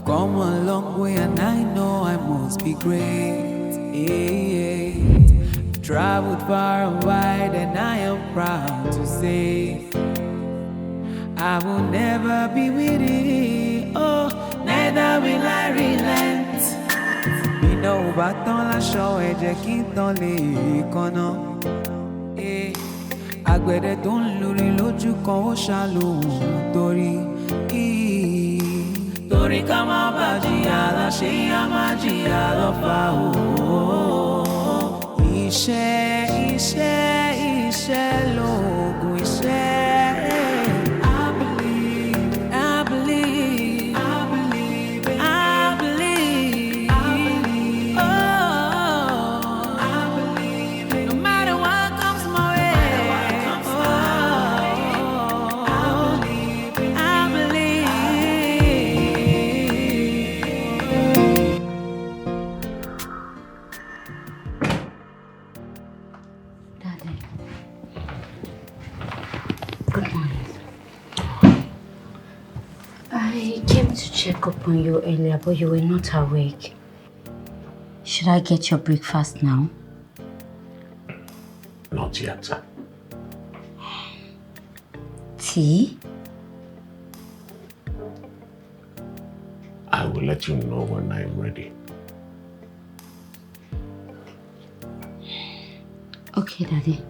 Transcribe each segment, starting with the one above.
I've come a long way and I know I must be great. I've traveled far and wide and I am proud to say I will never be weary, oh, neither will I relent. Iná ò bá tán láṣọ ẹ jẹ́ kí n tán lè kọ́nà. Àgbẹ̀dẹ tó ń lórí lójú kan ó ṣàlùhùn torí ká má bàa jìyà láṣẹ yá má jìyà lọ́fà o. Iṣẹ́ lóògùn iṣẹ́. Check up on you earlier, but you were not awake. Should I get your breakfast now? Not yet. Tea? I will let you know when I'm ready. Okay, Daddy.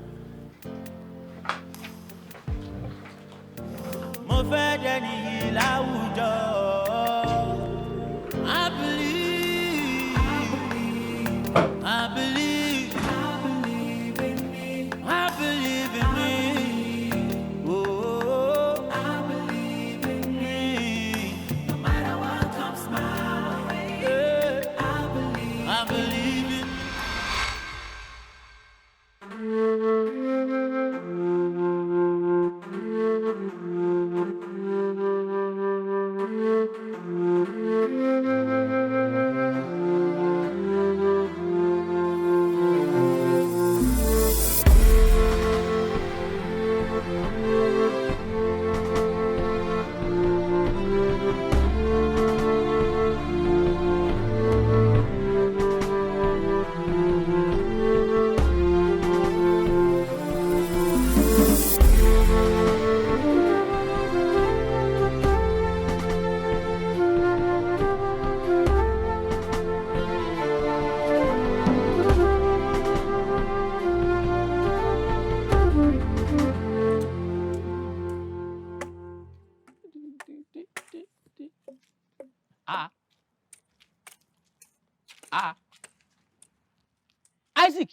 Isaac,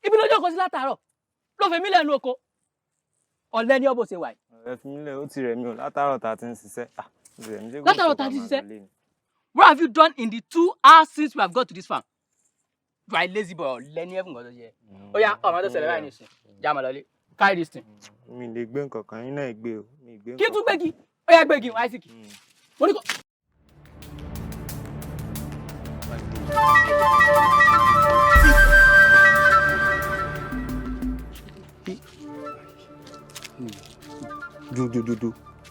ibi lójó kò sí látàárọ̀ ló fẹ́ mí lẹ́nu oko ọ̀lẹ ni ọbọ̀ ṣe wà yìí. Ọ̀rẹ́ fi mí lẹ̀ ó ti rẹ̀ mí o látàárọ̀ tá ti ń ṣiṣẹ́. Látàárọ̀ tá ti ṣiṣẹ́. What have you done in the 2 hours since we have got to this farm? You are a lazy boy ọ̀lẹ ni ẹ̀fún kan tó ṣe. Ó yá ọmọ tó ṣẹlẹ̀ báyìí nìsín já máa lọlé carry this thing. Mi lè gbé nǹkan kan yín náà gbé o. Kí tún gbégi? Ó yá gbégi Isaac. Mo ní kó.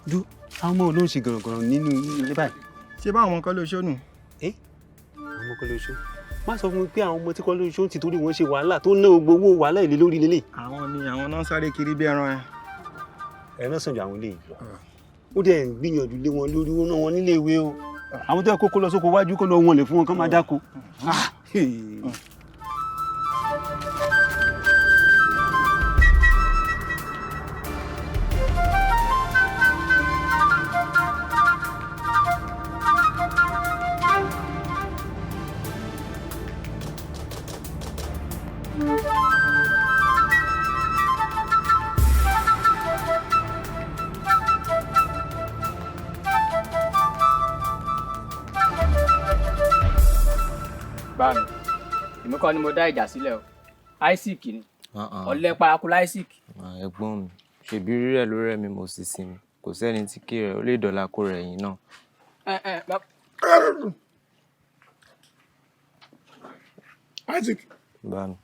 Do àwọn ọmọ olóhùn ṣe gànràngànràn nínú ilé báyìí. Ṣé bá àwọn Koleosho nù? Àwọn ọmọ Koleosho má sọ fún mi pé àwọn ọmọ tí Koleosho ti torí wọn ṣe wàhálà tó ná gbogbo owó wàhálà ìlé lórí lélẹ̀. Àwọn náà sáré kiri bí ẹran ẹ. Ẹran sàn ju àwọn ilé yìí lọ. Ó dẹ̀ ń gbìyànjú lé wọn lórí wọn náà wọn nílé ìwé o. Àwọn tó yẹ kó lọ sóko wájú kó lọ wọn lè fún wọn kán máa dáko. Báàmì, èmi kọ́ ni mo dá ìjà sílẹ̀ o. Isaac ni. Ọ̀lẹ paraku Isaac. Ẹ̀gbọ́n mi, ṣèbí rírẹ̀ ló rẹ̀ mi mo sì sinmi. Kò sẹ́ni tí kí rẹ̀ ó lè dọ̀la kó rẹ̀ yín náà. Isaac. Báàmì.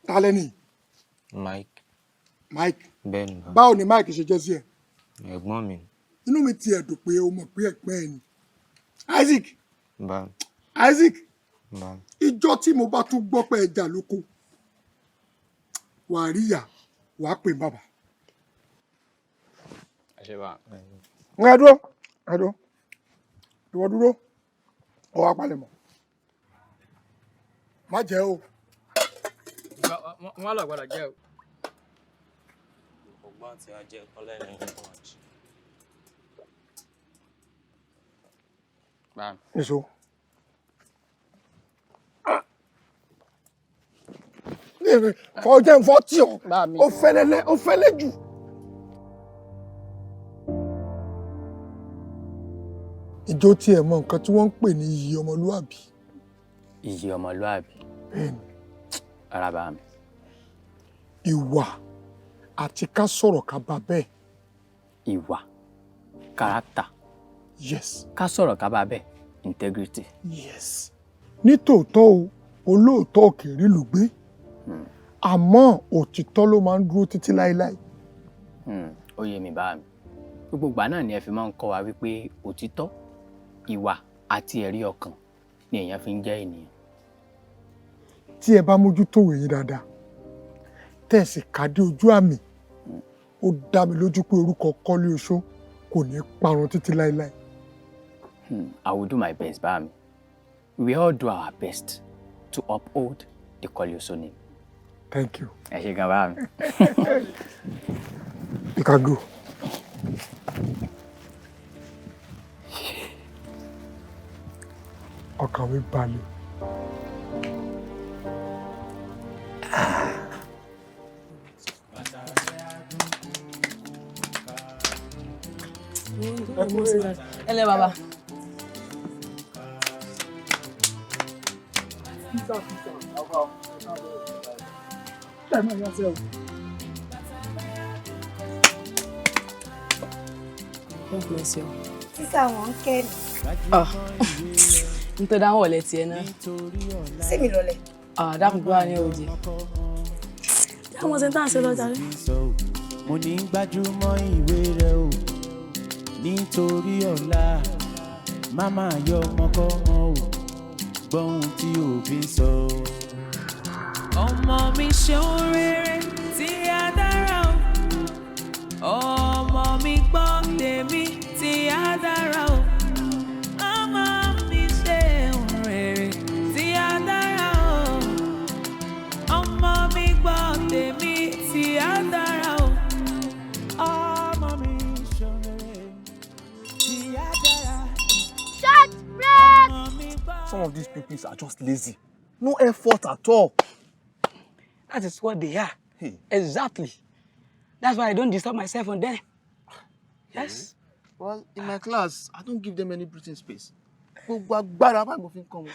Ta lẹ́ni? Mike. Mike. Bẹ́ẹ̀ni. Báwo ni Mike ṣe jẹ́ sí ẹ? Ẹ̀gbọ́n mi. inú mi ti ẹ̀dùn pé o mọ̀ pé ẹ̀gbọ́n ẹ̀ ni. Isaac. Bam. Isaac. Bam. Ìjọ́ tí mo bá tún gbọ́ pé ẹja lóko wà á rí ìyá wà á pè bàbá. Ẹ dúró ìwọ dúró ọwọ́ apalẹ̀mọ́ má jẹ́ o. Wọ́n lọ gbọ́dọ̀ jẹ́ o. Ọgbọ́n tí wọ́n jẹ́ kọ́lẹ́ ní ìwọ̀n. Bam. Èso. Fọ́jẹ́ ń fọ́ tí ọ, ó fẹ́lẹ́ jù. Ìjọ tí ẹ mọ nǹkan tí wọ́n ń pè ní iyì ọmọlúàbí. Iyì ọmọlúàbí. Bẹ́ẹ̀ni. Ara bá mi. Ìwà àti ká sọ̀rọ̀ ká bá bẹ́ẹ̀. Ìwà, character. Yes. Ká sọ̀rọ̀ ká bá bẹ́ẹ̀, integrity. Yes. Nítòótọ́ o, olóòótọ́ kìí lù gbé. Àmọ́ òtítọ́ ló máa ń dúró títí láéláé. Ó yé mi bá mi. Gbogbo ìgbà náà ni ẹ fi máa ń kọ́ wa wípé òtítọ́, ìwà àti ẹ̀rí ọkàn ni èèyàn fi ń jẹ́ ènìyàn. Tí ẹ bá mójútó òwe yín dáadáa, tẹ̀sí kàdé ojú àmì, ó dá mi lójú pé orúkọ Koleosho kò ní parun títí láéláé. I will do my best, bá mi. We all do our best to uphold the Koleosho name. Thank you. Ẹ ṣé gan bá mi. You can go. Ọkàn mi balẹ̀. Ẹlẹ́ bàbá. God bless you. Sísá wọn kẹ́ ni. Nítorí dáhùn ọ̀lẹ́ tiẹ̀ náà. Sí mi lọlẹ̀. Dákun gbọ́ wa ní òjì. Dáhùn ọ̀sẹ̀ tá à ń ṣe lọ́jà rí. Mo ní gbájúmọ́ ìwé rẹ o nítorí ọ̀la máma yọ ọmọkọ́mọ o gbọ́hùn tí òbí sọ. Ọmọ mi ṣeun rere tí a dára o ọmọ mi gbọ́ tèmi tí a dára o ọmọ mi ṣeun rere tí a dára o ọmọ mi gbọ́ tèmi tí a dára o ọmọ mi ṣeun rere tí a dára. Shut break! Some of these people are just lazy. No effort at all. That is what they are. Exactly. That's why I don't disturb myself on them. Yes. Well, in my class, I don't give them any breathing space. Gbogbo agbára báyìí mo fi ń kọ́ wọn.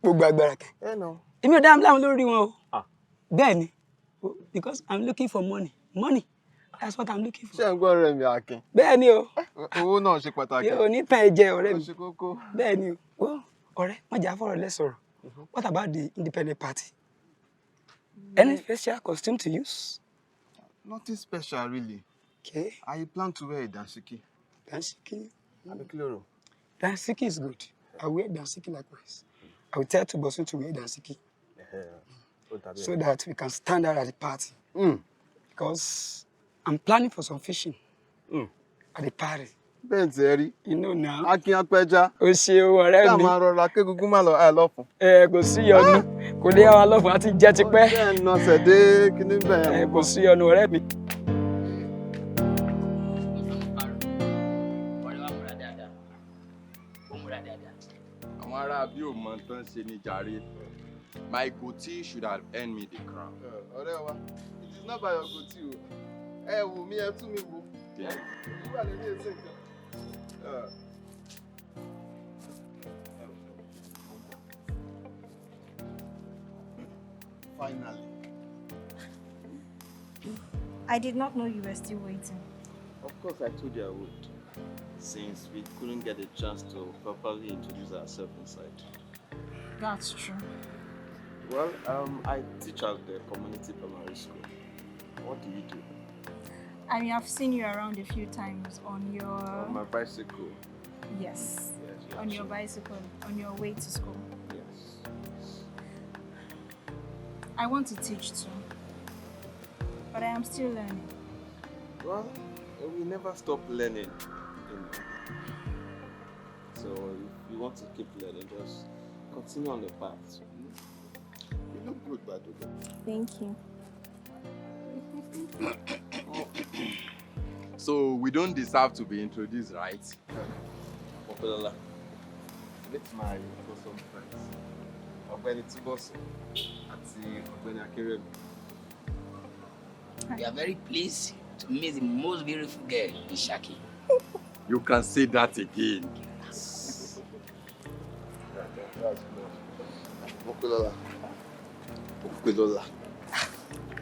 Gbogbo agbára kẹ. No. Èmi ò dá láwọn lórí wọn o. Bẹ́ẹ̀ ni. Because I'm looking for money. Money. That's what I'm looking for. Ṣé ẹ ń gbọ́ ọ̀rẹ́ mi Akin? Bẹ́ẹ̀ ni o. Owó náà ṣe pàtàkì. Yóò ní tàn ẹ̀jẹ̀ ọ̀rẹ́ mi. Ó ṣe kókó. Bẹ́ẹ̀ ni o. Ọ̀rẹ́, wọ́n jà fọ̀rọ̀ lẹ́sọ̀rọ̀. What about the independent party? Any special costume to use? Nothing special, really. Okay. I plan to wear a dansiki. Dansiki? Abikiloro. Dansiki is good. I wear dansiki likewise. I will tell Bosun to wear dansiki. So that we can stand out at the party. Because I'm planning for some fishing at the party. Bẹ́ẹ̀ni, you know now. Akin apẹja. O ṣeun ọ̀rẹ́ mi. Ká máa rọra kégungun má lọ àlọ́fun. Kò sí yọnu. Kò lè àwọn àlọ́fun àti jẹ́ tipẹ́. Bẹ́ẹ̀ ni ọ̀sẹ̀ dé kíní bẹ́ẹ̀. Kò sí yọnu ọ̀rẹ́ mi. Àwọn ará bí ò mọ tán ṣe ní jàre. My goatee should have earned me the crown. Ọ̀rẹ́ wa, it is not by your goatee o. Ẹ wò mí ẹ tún mi wò. Ìwà lè ní èsì nǹkan. Finally. I did not know you were still waiting. Of course, I told you I would, since we couldn't get a chance to properly introduce ourselves inside. That's true. Well, I teach at the community primary school. What do you do? I mean, I've seen you around a few times on your... On my bicycle. Yes. Yes, On your bicycle, on your way to school. Yes. I want to teach too. But I am still learning. Well, we never stop learning. So if you want to keep learning, just continue on the path. You look good, by the way. Thank you. So we don't deserve to be introduced, right? Babalaje. Meet my bosom friends. Ọ̀gbẹ́ni Tiboso àti Ọ̀gbẹ́ni Akeremi. We are very pleased to meet the most beautiful girl in Saki. You can say that again. Mokulola. Mokulola.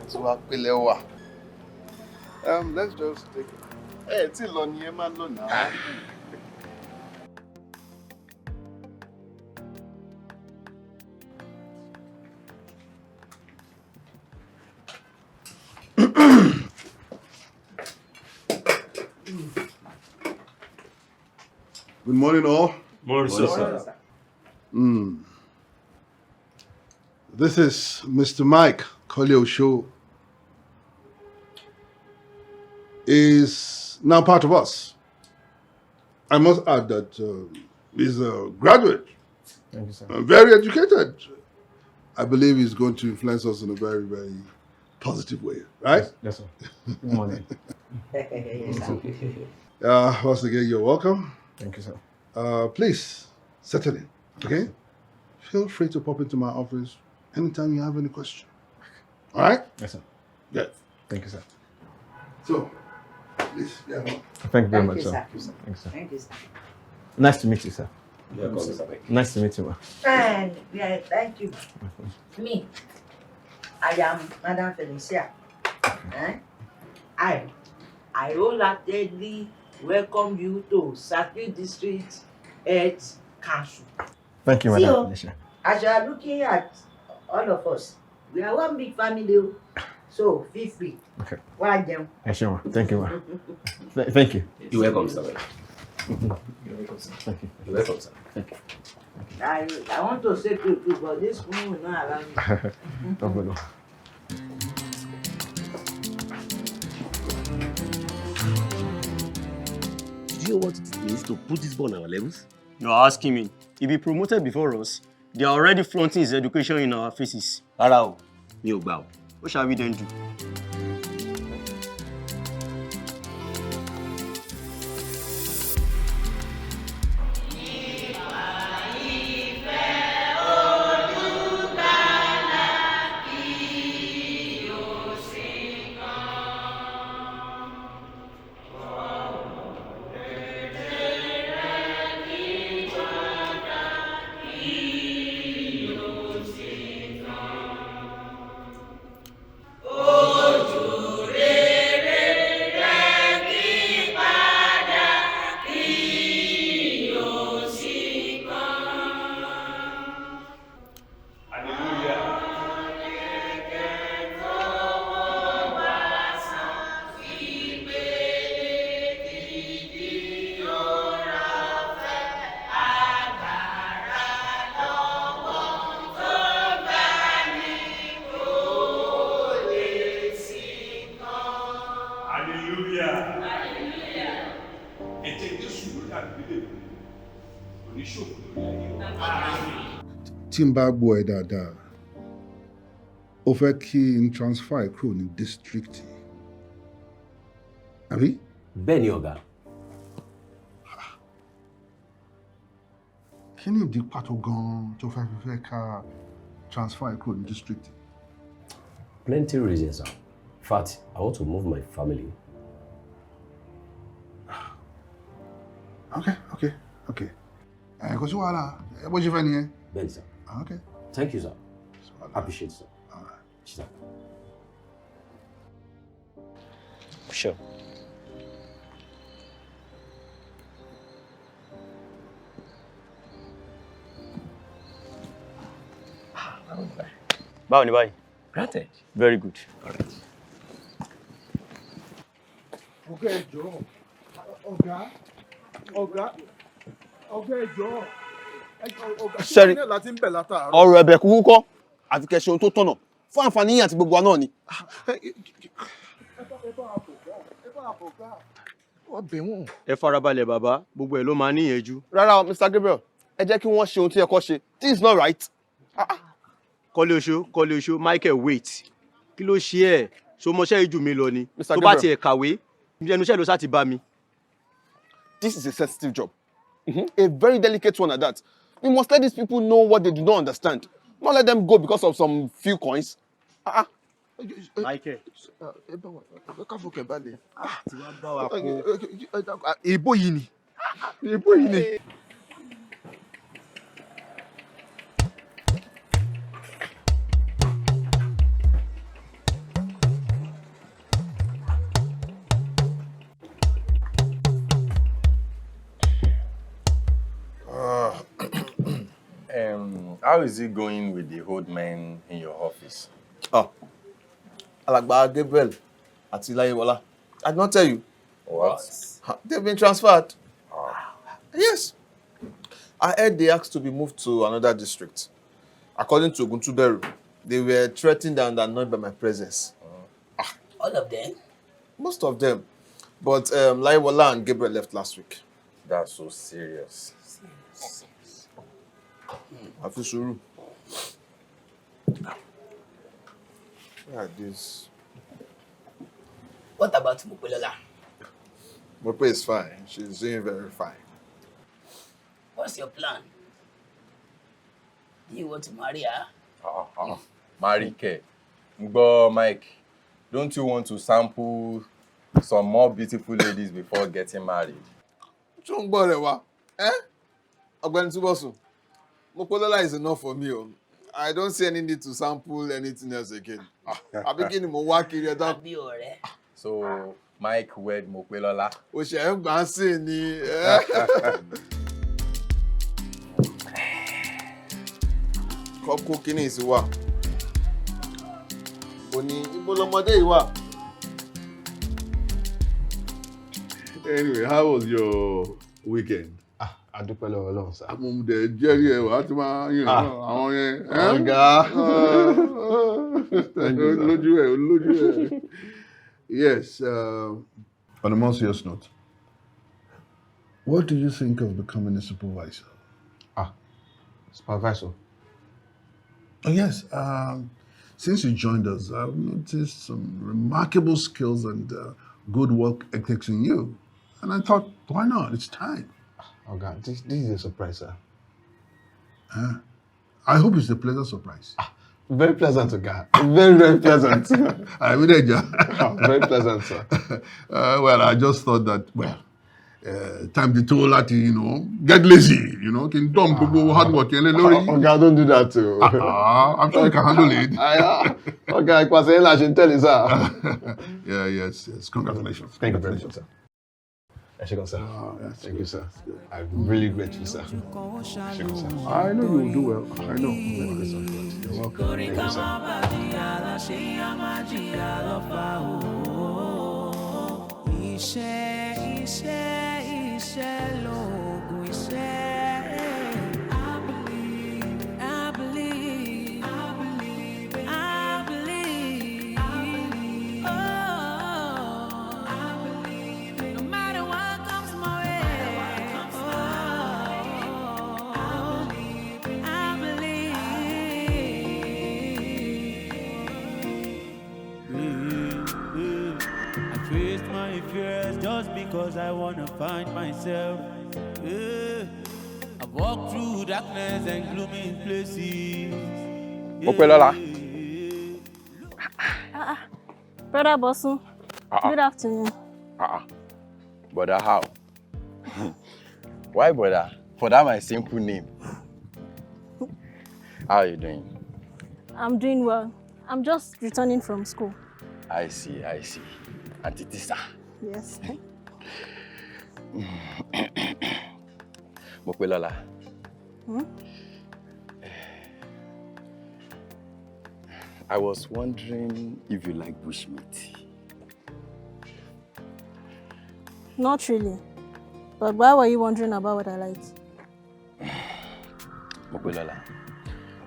Mokulola. Let's just take it. Hey, it's a long year, man, now. Good morning, all. Morning, sir. This is Mr. Mike Koleosho. Is now part of us. I must add that he's a graduate. Thank you, sir. Very educated. I believe he's going to influence us in a very, very positive way, right? Yes, sir. Good morning. Once again, you're welcome. Thank you, sir. Please, settle in, okay? Feel free to pop into my office anytime you have any question. All right? Yes, sir. Good. Thank you, sir. So, please, yeah. Thank you very much, sir. Thank you, sir. Thank you, sir. Thank you, sir. Nice to meet you, sir. Nice to meet you, ma. And yeah, thank you. Me, I am Madam Felicia. I wholeheartedly welcome you to Saki District Health Council. Thank you, Madam Felicia. As you are looking at all of us, we are one big family. So feel free. Okay. Well done. Sure, ma. Thank you, ma. Thank you. You're welcome, sir. You're welcome, sir. Thank you. You're welcome, sir. Thank you. I want to say to you, but this woman will not allow me. No problem. Do you know what it means to put this boy on our levels? You're asking me. If he promoted before us, they are already flaunting his education in our faces. Rárá o, mi ò gbà o. What shall we then do? Tí n bá gbọ́ ẹ dáadáa, ó fẹ́ kí n transfer kúrò ní district. Àbí? Bẹ́ẹ̀ ni ọ̀gá. Kí ni ìdí pàtó gan-an tó fẹ́ ká transfer kúrò ní district? Plenty reasons, sir. In fact, I want to move my family. Okay. Kò sí wàhálà, bó ṣe fẹ́ nìyẹn. Bẹ́ẹ̀ ni, sir. Okay. Thank you, sir. Appreciate it, sir. All right. Sir. Sure. Báwo ni báyìí? Granted. Very good. All right. Okay, Joe. Ọ̀gá ẹjọ́. Sẹ́rí, ọ̀rọ̀ ẹ̀bẹ̀ kúkú kọ́ àti kẹ́ ṣe ohun tó tọ̀nà fún àǹfààní yín àti gbogbo wa náà ni. Ẹ farabalẹ̀ bàbá, gbogbo ẹ̀ ló máa níyànjú. Rárá o, Mr. Gabriel, ẹ jẹ́ kí wọ́n ṣe ohun tí ẹ kọ́ ṣe. This is not right. Koleosho, Michael, wait. Kí ló ṣe ẹ́? Ṣo mọṣẹ́ ìjù mi lọ ni? Tó bá tiẹ̀ kàwé, ẹnu iṣẹ́ ló sá ti bá mi. This is a sensitive job. A very delicate one at that. We must let these people know what they do not understand. Not let them go because of some few coins. Michael. Ìbò yìí ni. How is it going with the old men in your office? Alàgbà Gabriel àti Láyéwọlá. I did not tell you. What? They've been transferred. Yes. I heard they asked to be moved to another district. According to Oguntuberu, they were threatened and annoyed by my presence. All of them? Most of them. But Láyéwọlá and Gabriel left last week. That's so serious. I feel sure. Yeah, this. What about Mopelola? Mope is fine. She's doing very fine. What's your plan? Do you want to marry her? Marry Ke. Ngbo, Mike, don't you want to sample some more beautiful ladies before getting married? Chongbo rewa. Ọ̀gbẹ́ni Túbọ̀sún. Mopelola is enough for me. I don't see any need to sample anything else again. I begin mo wá kiri ẹ̀dá. Àbí ọ̀rẹ́. So, Mike wed Mopelola. O ṣe ń gbà sí ni. Kọ́kọ́ kíní sí wà. O ní ibo lọmọdé yìí wà. Anyway, how was your weekend? A dúpẹ́ lọ́wọ́ Ọlọ́run sá. Àmọ̀mùdẹ̀ jẹ́rìí ẹ̀ wá tí máa ń yàn àwọn yẹn. Ọ̀gá. Lójú ẹ̀. Yes. On a more serious note, what do you think of becoming a supervisor? Supervisor? Oh, yes. Since you joined us, I've noticed some remarkable skills and good work ethics in you. And I thought, why not? It's time. Oh, God, this is a surprise, sir. I hope it's a pleasant surprise. Very pleasant, God. Very, very pleasant. I mean, very pleasant, sir. Well, I just thought that, time to toll that, get lazy, can dump people hard work. Oh, God, don't do that too. I'm sure you can handle it. Okay, I can tell you, sir. Yes. Congratulations. Thank you very much, sir. Thank you, sir. Thank you, sir. I'm really grateful, sir. Thank you, sir. I know you'll do well. I know. Thank you, sir. You're welcome. Thank you, sir. Just because I wanna find myself. I've walked through darkness and gloomy places. Mopelola. Brother Bosun, good afternoon. Brother, how? Why, brother? For that my simple name. How are you doing? I'm doing well. I'm just returning from school. I see. Auntie Tisa. Yes. Mopelola. I was wondering if you like bushmeat. Not really. But why were you wondering about what I like? Mopelola,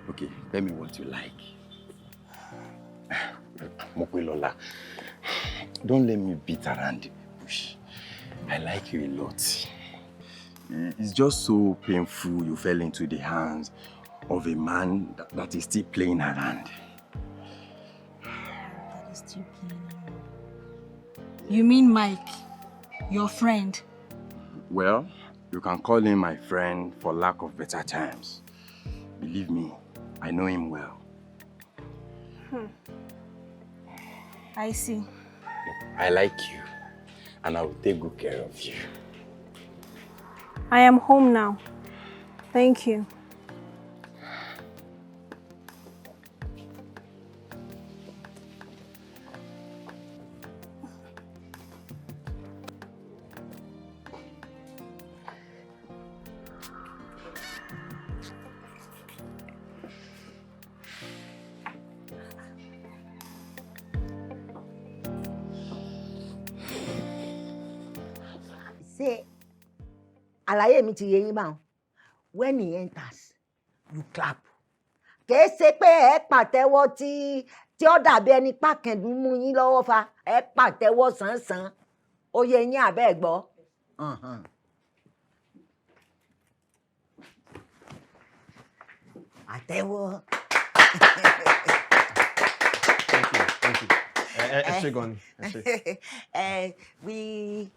okay, tell me what you like. Mopelola, don't let me beat around the bush. I like you a lot. It's just so painful you fell into the hands of a man that is still playing around. That is still playing around. You mean Mike, your friend? Well, you can call him my friend for lack of better terms. Believe me, I know him well. I see. I like you, and I will take good care of you. I am home now. Thank you. Say, àlàyé mi ti yé yín báwọn. When he enters, you clap. Kìí ṣe pé ẹ pàtẹ́wọ́ tí ó dàbí ẹni pàkẹ́dùn mú yín lọ́wọ́ fa. Ẹ pàtẹ́wọ́ sánsan. Ó yé yín àbẹ́ ẹ̀ gbọ́. Àtẹ́wọ́. Thank you. Ẹ ṣé gan ni. We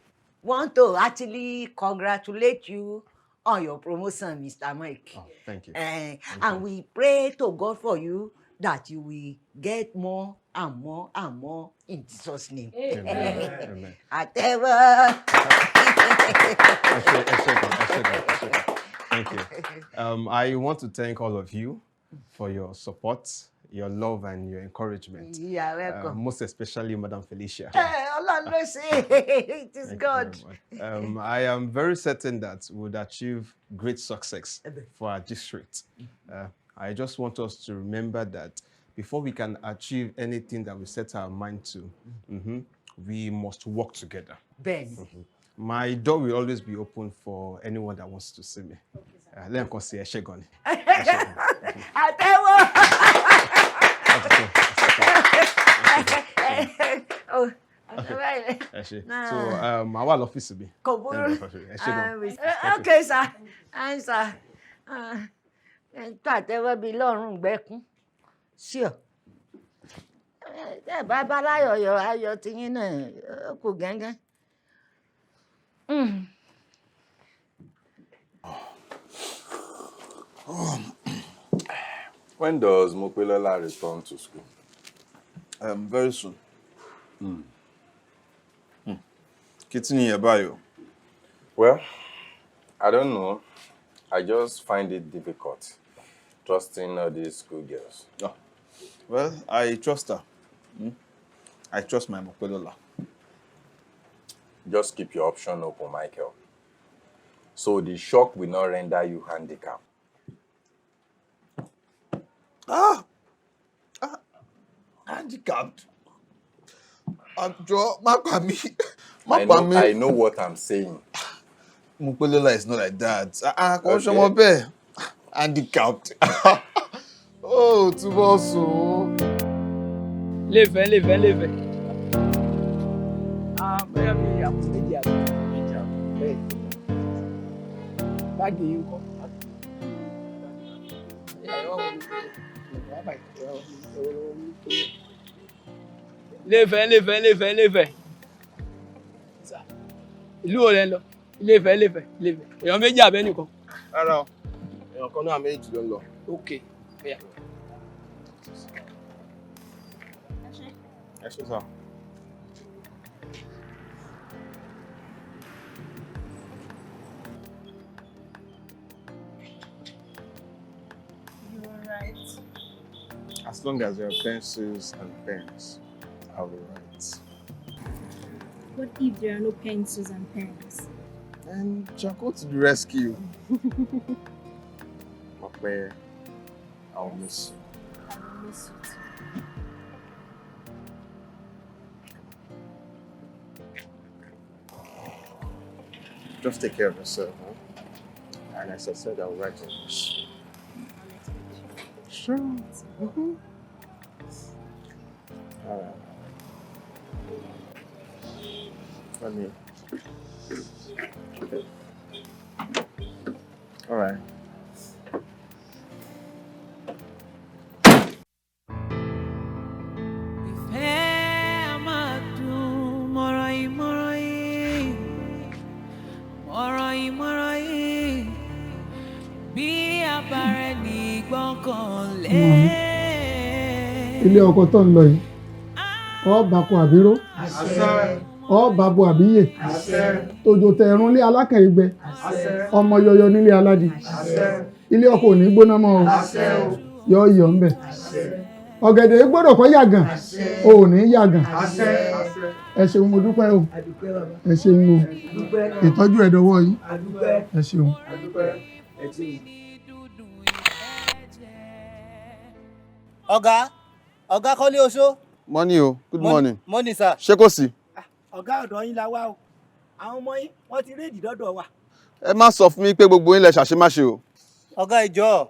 want to actually congratulate you on your promotion, Mr. Mike. Oh, thank you. And we pray to God for you that you will get more and more and more in Jesus' name. Amen. Àtẹ́wọ́. Thank you. I want to thank all of you for your support, your love, and your encouragement. You are welcome. Most especially Madam Felicia. Allah knows it is God. I am very certain that we would achieve great success for our district. I just want us to remember that before we can achieve anything that we set our mind to, we must work together. Ben. My door will always be open for anyone that wants to see me. Let me go see Eshegon. Àtẹ́wọ́. Oh, so, I will office me. Okay, sir. Answer. Àtẹ́wọ́ bí lọ́rùn gbẹ́kún. Sure. Babalaje ayọ̀ tí yín náà kò gángan. When does Mopelola return to school? Very soon. Kitini Adebayo. Well, I don't know. I just find it difficult trusting all these school girls. Oh. Well, I trust her. I trust my Mopelola. Just keep your option open, Michael. So the shock will not render you handicapped. Handicapped? I know what I'm saying. Mopelola is not like that. Okay. Handicapped. Oh, too much so. Live. Bóyá bí àpò méjì àgbà. Bẹ́ẹ̀. Báàgì yìí ń kọ́. Live. Ìlú wo lẹ ń lọ? Live. Èèyàn méjì àbẹ́ nìkan. Rárá o, èèyàn kan náà méjì ló ń lọ. Okay. Yeah. Ẹ ṣé sá. You were right. As long as there are pencils and pens, I will write. What if there are no pencils and pens? And Chaco to the rescue. Ope, I'll miss you. I will miss you too. just take care of yourself, huh? And as I said, I'll write on this. Sure. Mm-hmm. Let me. All right. Ilé ọkọ tó ń lọ yìí ọba kò àbíró ọba bo àbíyè tòjò tẹ̀rùn lé alákẹ̀ẹ́gbẹ ọmọ yọyọ nílé aládì ilé ọkọ ò ní gbóná mọ́ o yọ iyọ̀ ńbẹ̀ ọ̀gẹ̀dẹ̀ gbọ́dọ̀ kọ́ yàgàn o ò ní yàgàn ẹ ṣeun mo dúpẹ́ o ẹ ṣeun o ìtọ́jú ẹ̀dọ̀wọ́ yìí ẹ ṣeun. Ọ̀gá Koleosho. Morning o, good morning. Morning sir. Ṣé kò sí? Ọ̀gá ọ̀dọ̀ yín la wá o. Àwọn ọmọ yín wọ́n ti rédì dọ́dọ̀ wa. Ẹ má sọ fún mi pé gbogbo yín lẹ ṣàṣemáṣe o. Ọ̀gá ìjọ.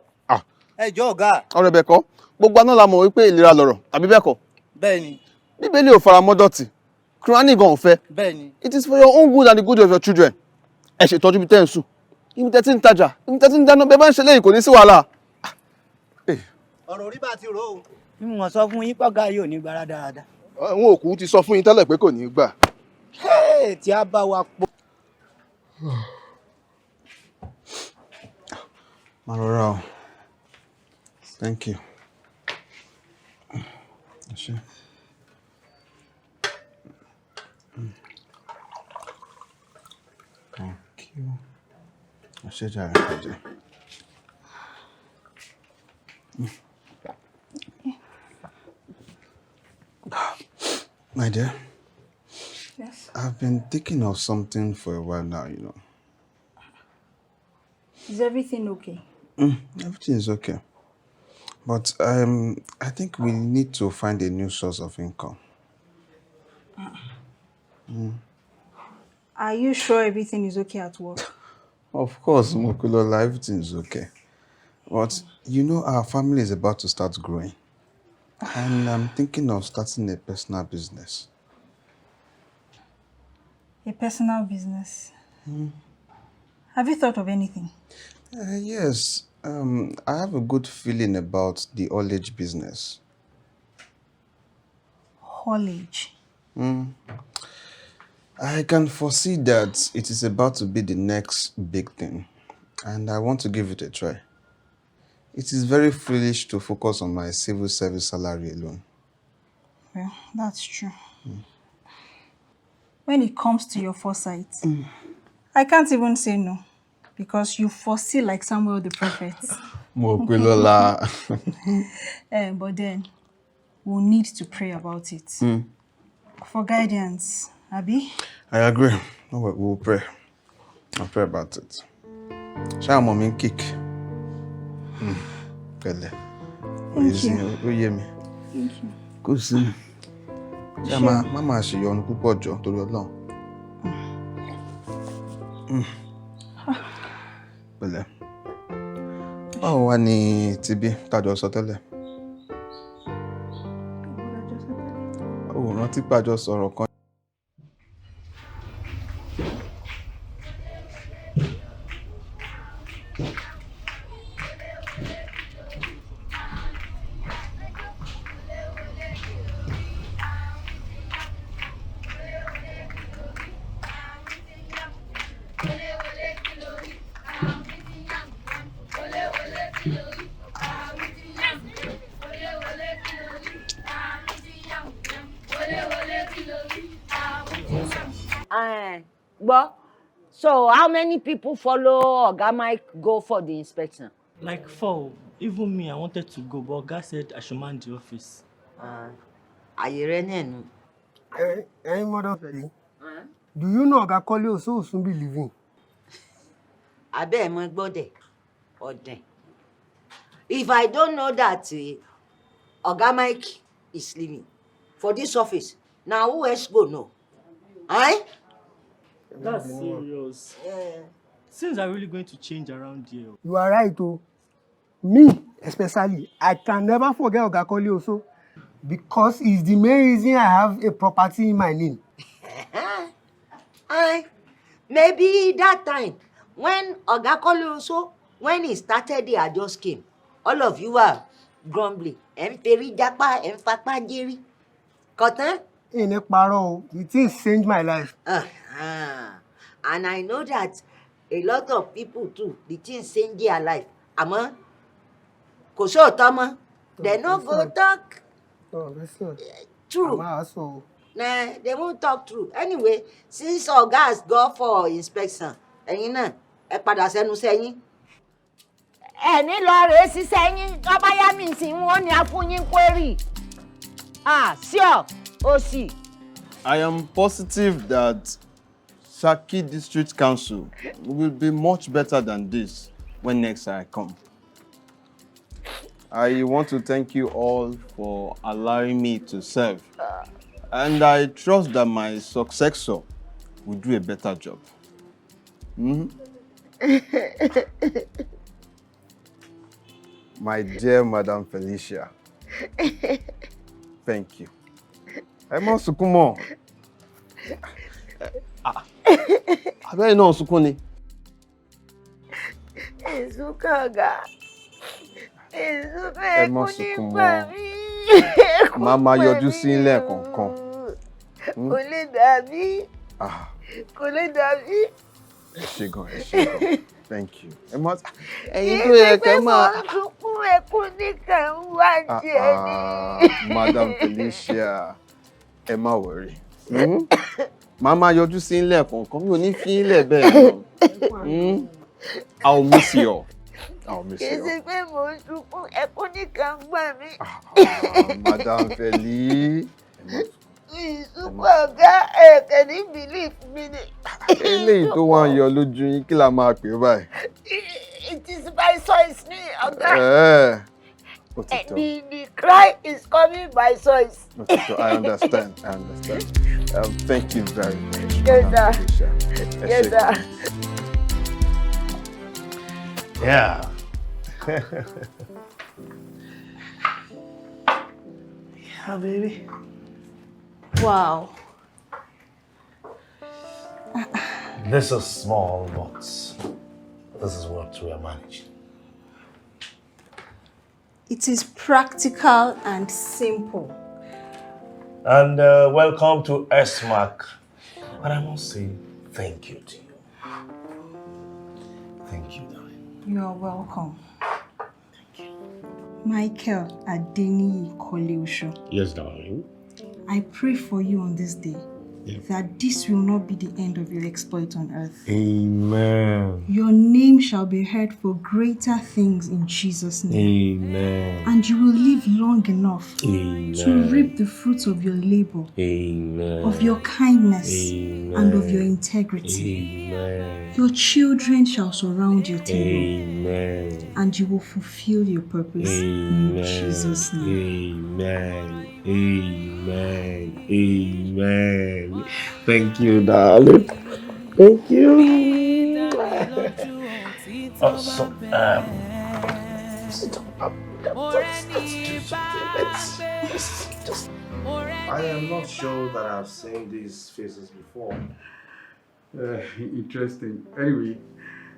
Ẹjọ́ ọ̀gá. Ọ̀rẹ́ bẹ̀ kọ́, gbogbo aná la mọ̀ wípé ìlera lọ̀rọ̀, àbí bẹ́ẹ̀ kọ́? Bẹ́ẹ̀ni. Bíbélì ò fara mọ́ dọ̀tí. Kùránì gan ò fẹ́. Bẹ́ẹ̀ni. It is for your own good and the good of your children. Ẹ ṣètọ́jú bí tẹ́ ń sùn. Ibi tẹ́ ti ń tajà, ibi tẹ́ ti ń dáná, bẹ́ẹ̀ bá ń ṣe léyìn kò ní sí wàhálà. Ọ̀rọ̀ orí bá ti rò ó. Bí mo sọ fún yín pọ́gá yóò ní gbára dáadáa. Àwọn òkú ti sọ fún yín tẹ́lẹ̀ pé kò ní gbà. Tí a bá wa pọ̀. Marora o. Thank you. Ṣé. Thank you. Ṣé jàre kọjá. My dear. Yes. I've been thinking of something for a while now, you know. Is everything okay? Everything is okay. But I think we need to find a new source of income. Are you sure everything is okay at work? Of course, Mokulola, everything is okay. But you know our family is about to start growing. And I'm thinking of starting a personal business. A personal business? Have you thought of anything? Yes. I have a good feeling about the haulage business. Haulage? I can foresee that it is about to be the next big thing. And I want to give it a try. It is very foolish to focus on my civil service salary alone. Well, that's true. When it comes to your foresight, I can't even say no. Because you foresee like Samuel the prophet. Mokulola. But then, we'll need to pray about it. For guidance, Abi? I agree. No, we'll pray. I'll pray about it. Shall mommy kick? Pẹ̀lẹ́. Thank you. Yemi. Thank you. Kò sí. Sure. Mama ṣèyọnu púpọ̀ jọ torí Ọlọ́run. Pẹ̀lẹ́. Báwo wá ní tibí tájọ sọ tẹ́lẹ̀? Ó rántí pàjọ sọ̀rọ̀ kan. So how many people follow Oga Mike go for the inspection? Like 4. Even me, I wanted to go, but God said I should man the office. Àyè rẹ náà nù. Hey, Mother Femi. Do you know Oga Koleosho will soon be leaving? Abẹ́ ẹ̀ mọ gbọ́dẹ̀ ọ̀dẹ̀. If I don't know that Oga Mike is leaving for this office, now who else go know? That's serious. Things are really going to change around here. You are right, oh. Me, especially, I can never forget Oga Koleosho because it's the main reason I have a property in my name. Maybe that time when Oga Koleosho, when he started there, I just came. All of you are grumbling. Emperi japa, empapa jeri. Cotton? In a paro, it things changed my life. And I know that a lot of people too, the things change their life. Ama, koso tama, they no go talk. Oh, that's not True. Also. Nah, they won't talk true. Anyway, since our guys go for inspection, ẹ̀yin náà, ẹ padà sẹ́nu sẹ́yìn. Ẹni lọ rèé sí sẹ́yìn, tọ́ba yá mi sí wọn ni a fún yín query. Sure, Osi. I am positive that Saki District Council will be much better than this when next I come. I want to thank you all for allowing me to serve. And I trust that my successor will do a better job. My dear Madam Felicia, thank you. Emma Sukumo. Abẹ́ náà sunkún ni. Ìsúkàgà. Emma Sukumo. Màmá yọjú sí ilé kọ̀ọ̀kan. Kò lè dàbí. Kò lè dàbí. Ẹ ṣé gan. Thank you. Emma, ẹ̀yin tó yẹ kẹ́ máa. Sunkún ẹkún nìkan wá jẹ ni. Madam Felicia, ẹ má worry. Màmá yọjú sí ilé kọ̀ọ̀kan, mi ò ní fi ilé bẹ́ẹ̀ lọ. I'll miss you all. I'll miss you all. Kì í ṣe pé mò ń sunkún ẹkún nìkan gbà mí. Madam Feli. Ìsúnkún ọ̀gá ẹ̀kẹ́ ní belief mi ni. Eléyìí tó wá ń yọ lójú yín kí la máa pè báyìí. It is by choice ni ọ̀gá. The cry is coming by choice. I understand. Thank you very much. Yes, sir. Yes, sir. Yeah. Yeah, baby. Wow. This is small, but this is what we are managing. It is practical and simple. And welcome to SMAC. And I must say thank you to you. Thank you, darling. You are welcome. Thank you. Michael Adeniyi Koleosho. Yes, darling. I pray for you on this day that this will not be the end of your exploit on earth. Amen. Your name shall be heard for greater things in Jesus' name. Amen. And you will live long enough Amen. to reap the fruits of your labor, Amen. of your kindness, Amen. and of your integrity. Amen. Your children shall surround your table. Amen. And you will fulfill your purpose in Jesus' name. Amen. Amen. Amen. Thank you, darling. Thank you. I am not sure that I've seen these faces before. Interesting. Anyway,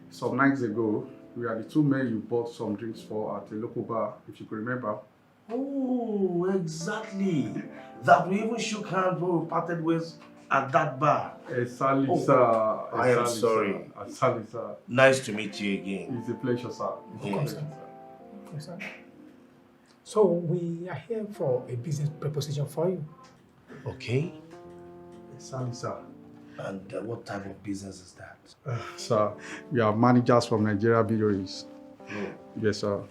some nights ago, we are the two men you bought some drinks for at a local bar, if you could remember. Oh, exactly. That we even shook hands when we parted ways at that bar. Sally, Oh, sir. I am sorry. Sally, sir. Nice to meet you again. It's a pleasure, sir. Yes. So we are here for a business proposition for you. Okay. Sally, sir. And what type of business is that? Sir, we are managers from Nigeria breweries. Yes, sir.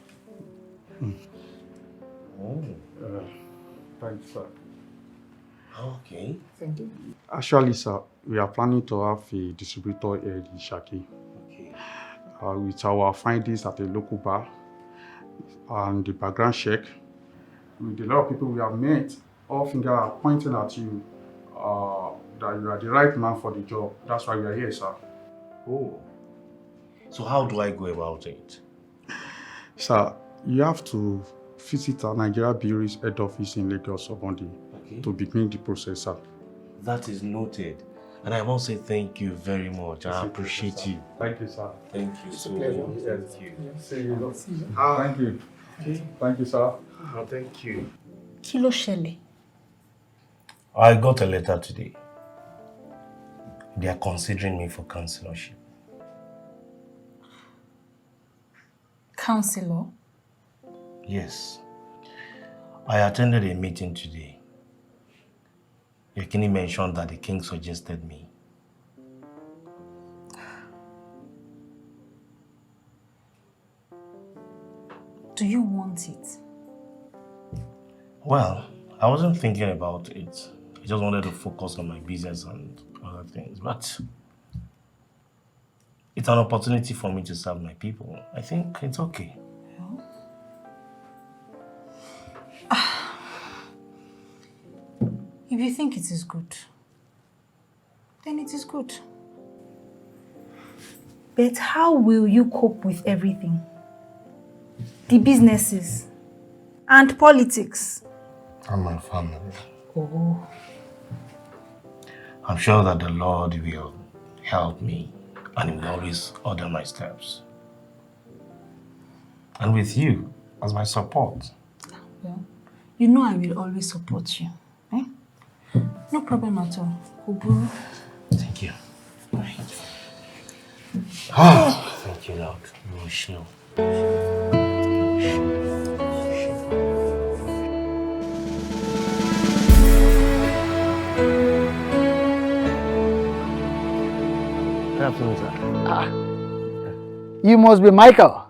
Thanks, sir. Okay. Thank you. Actually, sir, we are planning to have a distributor here in Saki. Okay. With our findings at a local bar and the background check, with a lot of people we have met, all fingers are pointing at you. that you are the right man for the job. That's why we are here, sir. Oh. So how do I go about it? Sir, you have to visit our Nigeria Bureau's head office in Lagos on Monday to begin the process, sir. That is noted. And I must say thank you very much. I appreciate you. Thank you, sir. Thank you so much. Thank you. See you. Thank you. Thank you, sir. Thank you. Kí ló ṣẹlẹ̀? I got a letter today. They are considering me for councillorship. Counselor? Yes. I attended a meeting today. Yekini mentioned that the king suggested me. Do you want it? Well, I wasn't thinking about it. I just wanted to focus on my business and other things. But it's an opportunity for me to serve my people. I think it's okay. If you think it is good, then it is good. But how will you cope with everything? The businesses and politics. And my family. Oh. I'm sure that the Lord will help me and He will always order my steps. And with you as my support. Well, you know I will always support you. Eh? No problem at all. Oburu. Thank you. Thank you, Lord. No show. Good afternoon, sir. You must be Michael.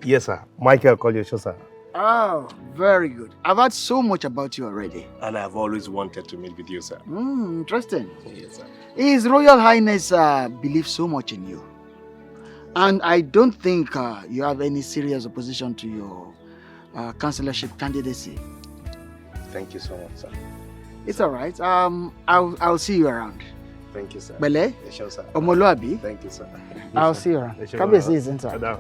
Yes, sir. Michael Koleosho, sir. Oh, very good. I've heard so much about you already. And I've always wanted to meet with you, sir. Interesting. Yes, sir. His Royal Highness believes so much in you. And I don't think you have any serious opposition to your councillorship candidacy. Thank you so much, sir. It's all right. I'll see you around. Thank you, sir. Bele? Sure, sir. Omoluabi? Thank you, sir. I'll see you around. Kabiyesi is inside. Sir.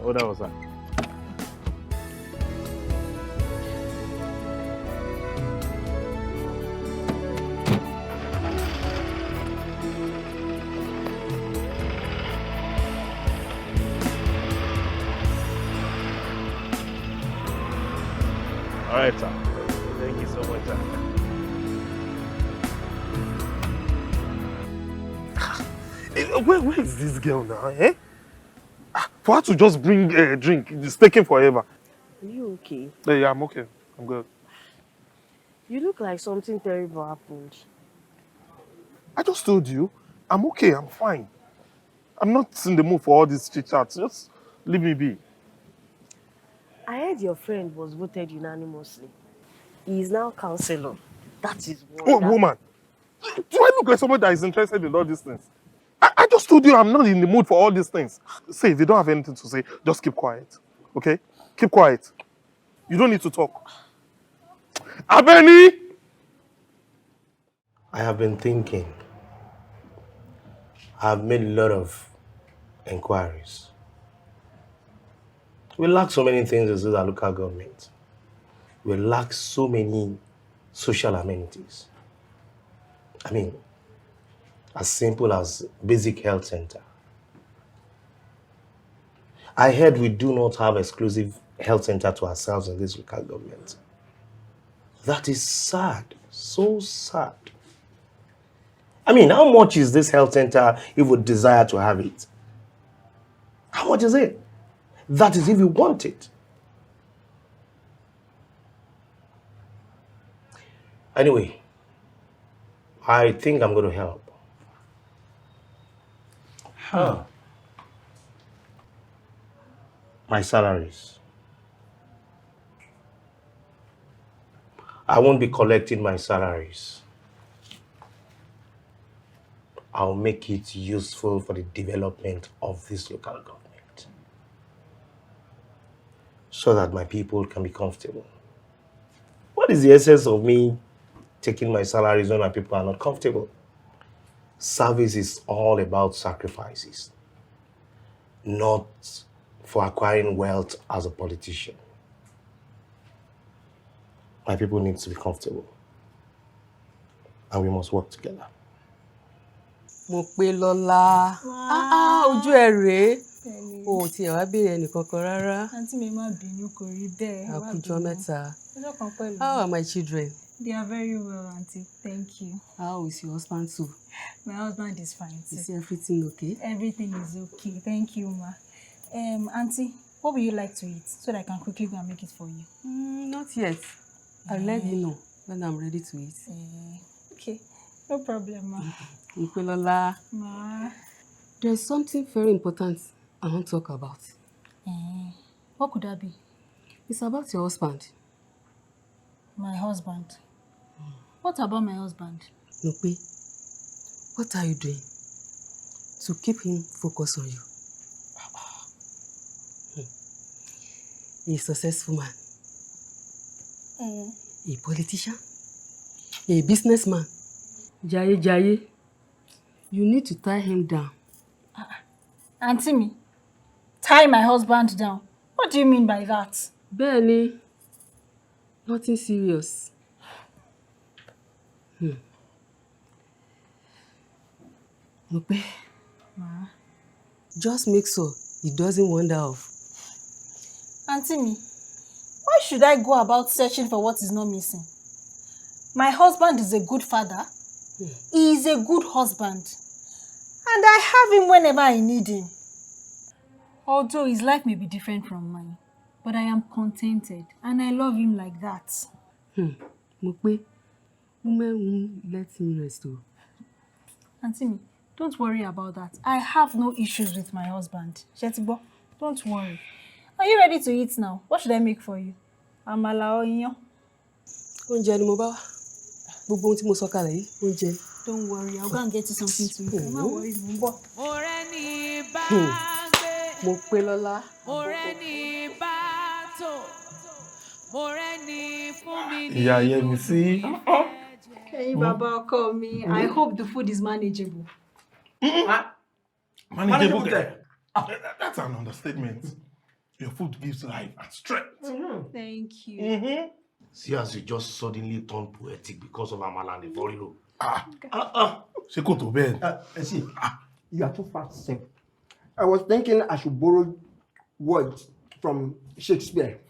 All right, sir. Thank you so much, sir. Where is this girl now, eh? For her to just bring a drink, it's taking forever. Are you okay? Yeah, I'm okay. I'm good. You look like something terrible happened. I just told you, I'm okay, I'm fine. I'm not in the mood for all these chit-chats. Just leave me be. I heard your friend was voted unanimously. He is now councillor. That is Oh, woman, do I look like someone that is interested in all these things? I just told you I'm not in the mood for all these things. Say, if you don't have anything to say, just keep quiet. Okay? Keep quiet. You don't need to talk. Abeni! I have been thinking. I've made a lot of inquiries. We lack so many things as a local government. We lack so many social amenities. I mean, as simple as basic health center. I heard we do not have exclusive health center to ourselves in this local government. That is sad, so sad. I mean, how much is this health center if we desire to have it? How much is it? That is if you want it. Anyway, I think I'm going to help. My salaries. I won't be collecting my salaries. I'll make it useful for the development of this local government, so that my people can be comfortable. What is the essence of me taking my salaries when my people are not comfortable? Service is all about sacrifices, not for acquiring wealth as a politician. My people need to be comfortable, and we must work together. Mo pé lọ́lá. Ojú ẹ rèé. O ti ẹ̀ wá béèrè ẹnìkankan rárá. Àǹtí mi má bínú kò rí bẹ́ẹ̀. Àkújọ mẹ́ta. Ọjọ́ kan pẹ̀lú. How are my children? They are very well, Auntie. Thank you. How is your husband too? My husband is fine too. Is everything okay? Everything is okay. Thank you, ma. Auntie, what would you like to eat so that I can quickly go and make it for you? Not yet. I'll let you know when I'm ready to eat. Okay, no problem, ma. Nkwelola, Ma. there's something very important I want to talk about. What could that be? It's about your husband. My husband? What about my husband? Nukwe, what are you doing to keep him focused on you? He's a successful man. A politician. A businessman. Jaye. You need to tie him down. Auntie me, tie my husband down? What do you mean by that? Barely. Nothing serious. Nupe, just make sure he doesn't wander off. Auntie me, why should I go about searching for what is not missing? My husband is a good father. He is a good husband. And I have him whenever I need him. Although his life may be different from mine, but I am contented and I love him like that. Nupe, women won't let him rest. Auntie me, don't worry about that. I have no issues with my husband. Shetibo, don't worry. Are you ready to eat now? What should I make for you? Àmàlà or iyán? Oúnjẹ ni mo bá wá. Gbogbo ohun tí mo sọ kalẹ̀ yìí, oúnjẹ. Don't worry, I'll go and get you something to eat. Don't worry, mo ń bọ̀. Mo pé lọ́lá. Ìyá Yemi sí. Hey, Baba, call me. I hope the food is manageable. Manageable. That's an understatement. Your food gives life and strength. Thank you. See as you just suddenly turned poetic because of Amala and the Vorilo. She go to bed. See, you are too fast, sir. I was thinking I should borrow words from Shakespeare.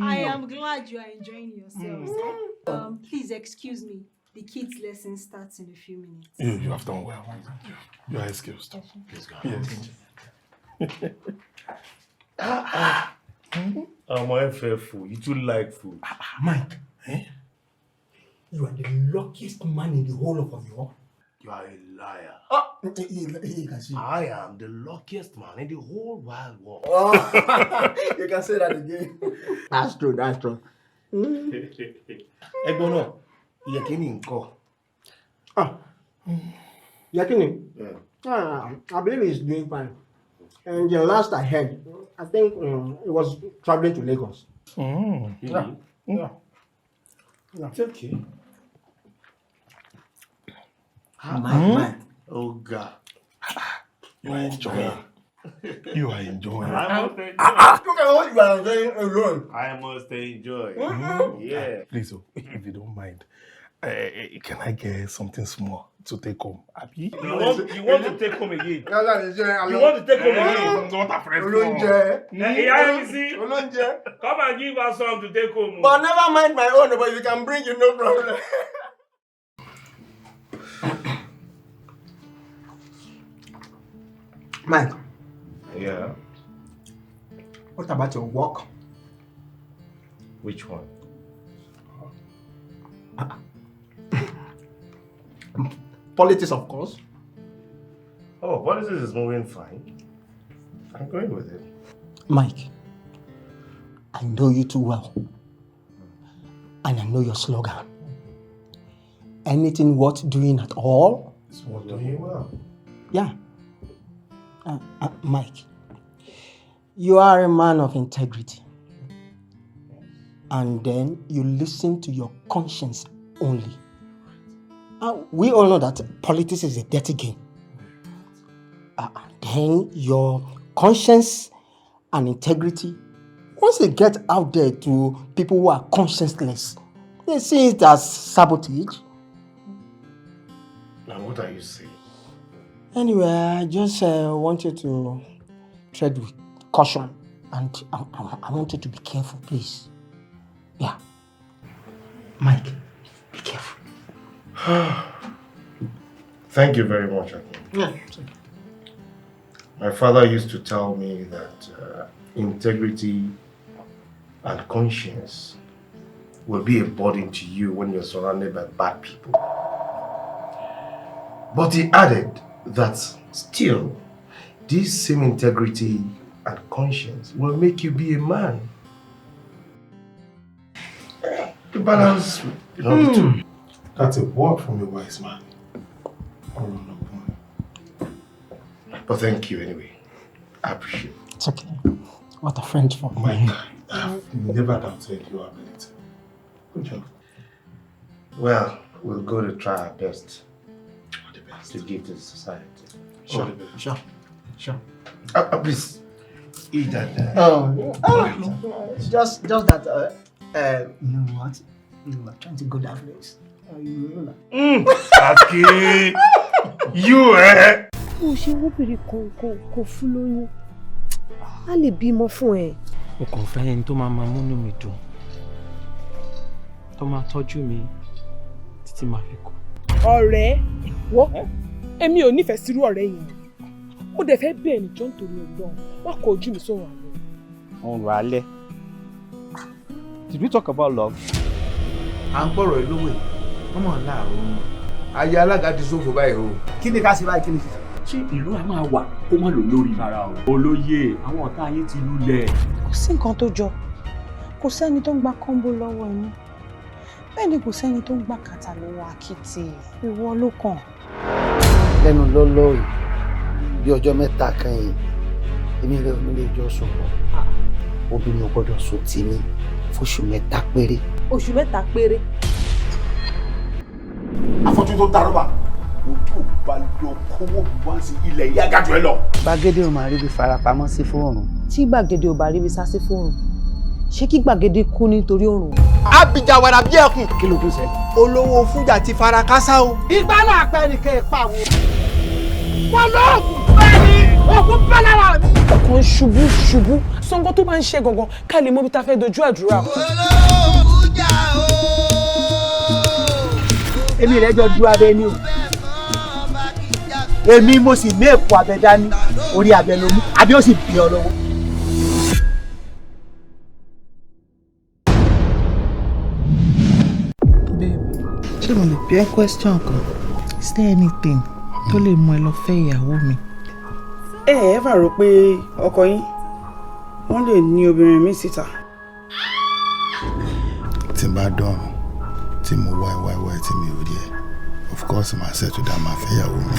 I am glad you are enjoying yourselves. Please excuse me. The kids' lesson starts in a few minutes. You have done well. You are excused. Please go. Yes. I'm FFU. You too like food. Mike, you are the luckiest man in the whole of Oyo. You are a liar. You can see. I am the luckiest man in the whole wide world. You can say that again. That's true. That's true. Egbono, Yakini nko. Yakini? Yeah. I believe he's doing fine. And the last I heard, I think he was traveling to Lagos. Yeah. It's okay. Mike. Oh God. You are enjoying. You are enjoying. I must enjoy. Look at what you are enjoying alone. I must enjoy. Yeah. Please, if you don't mind, can I get something small to take home? Abi? You want to take home again? You want to take home again? Not a friend. Come and give us some to take home. But never mind my own, but you can bring it, no problem. Mike. Yeah. What about your work? Which one? Politics, of course. Oh, politics is moving fine. I'm going with it. Mike, I know you too well. And I know your slogan. Anything worth doing at all? It's worth doing well. Yeah. Mike, you are a man of integrity. And then you listen to your conscience only. We all know that politics is a dirty game. Then your conscience and integrity, once they get out there to people who are conscienceless, they see it as sabotage. Now, what are you saying? Anyway, I just want you to tread with caution, and I want you to be careful, please. Yeah. Mike, be careful. Thank you very much, Akin. Yeah, it's okay. My father used to tell me that integrity and conscience will be a burden to you when you're surrounded by bad people. But he added that still, this same integrity and conscience will make you be a man. The balance, you know, the two. That's a word from a wise man. But thank you anyway. I appreciate it. It's okay. What a friend for my guy. I've never doubted your ability. Good job. Well, we'll go to try our best to give to the society. Sure. Please, eat that. Just that, you know what? You are trying to go that place. You know that. Aki, you Mo ṣe wóbìnrin kò fún lóyún. A lè bímọ fún ẹ. Mo kàn fẹ́ ẹni tó máa múnú mi dùn. Tó máa tọ́jú mi títí máa fi kú. Ọ̀rẹ́, wò, èmi ò nífẹ̀ẹ́ sírú ọ̀rẹ́ yẹn. Ó dẹ̀ fẹ́ bẹ́ẹ̀ ni jọ́ nítorí Ọlọ́run. Wá kọ ojú mi sọ̀rọ̀ àlọ́. Ọ̀rọ̀ alẹ́. Did we talk about love? À ń gbọ́rọ̀ ìlówó yìí. Wọ́n mọ̀ láàárọ̀ wọn. Ayé alága ti ṣòfò báyìí o. Kí ni ká ṣe báyìí, kí ni ṣe? Ṣé ìlú ẹ máa wà kó má lò lórí ara o? Olóyè, àwọn ọ̀tá ayé ti lulẹ̀. Kò sí nǹkan tó jọ. Kò sẹ́ni tó ń gba kọ́ńbó lọ́wọ́ ẹni. Bẹ́ẹ̀ ni kò sẹ́ni tó ń gba kàtà lọ́wọ́ Akitì. Ìwọ ló kàn. Lẹ́nu lọ́lọ́ yìí, bí ọjọ́ mẹ́ta kan yìí, èmi rẹ̀ ò ní lè jọ sọ̀rọ̀. Obìnrin ò gbọ́dọ̀ sọ tèmi fóṣù mẹ́ta péré. Oṣù mẹ́ta péré. Afọ́jú tó darọ́bà. Ojú bá lọ kówó wá sí ilẹ̀ yìí agájọ ẹ lọ. Gbàgede ò máa rí bí farapamọ́ sí fóònù. Tí gbàgede ò bá rí bí sá sí fóònù, ṣé kí gbàgede kú nítorí òrùn? Abijawara bí ẹkùn. Kí ló tún ṣe? Olówó fújà ti fara kásá o. Ìgbà náà pẹ́ nìkan ìpàwọ̀. Wọ́n lóògùn bẹ́ẹ̀ni, ògùn bẹ́ lára mi. Ọkàn ṣubú. Sọ́ngọ́ tó máa ń ṣe gangan ká lè mọ bí ta fẹ́ dojú àdúrà. Èmi rẹ̀ jọ du abẹ ni o. Èmi mo sì mú èkó abẹ dání, orí abẹ ló mú, àbí ó sì bí ọ lọ́wọ́. Ṣé mo lè bí ẹ question kan? Is there anything tó lè mú ẹ lọ fẹ́ ìyàwó mi? Ẹ fà rò pé ọkọ yín wọ́n lè ní obìnrin mi síta. Tí n bá dọ̀rùn tí mo wá tí mi ò rí ẹ, of course màá settle down máa fẹ́ ìyàwó mi.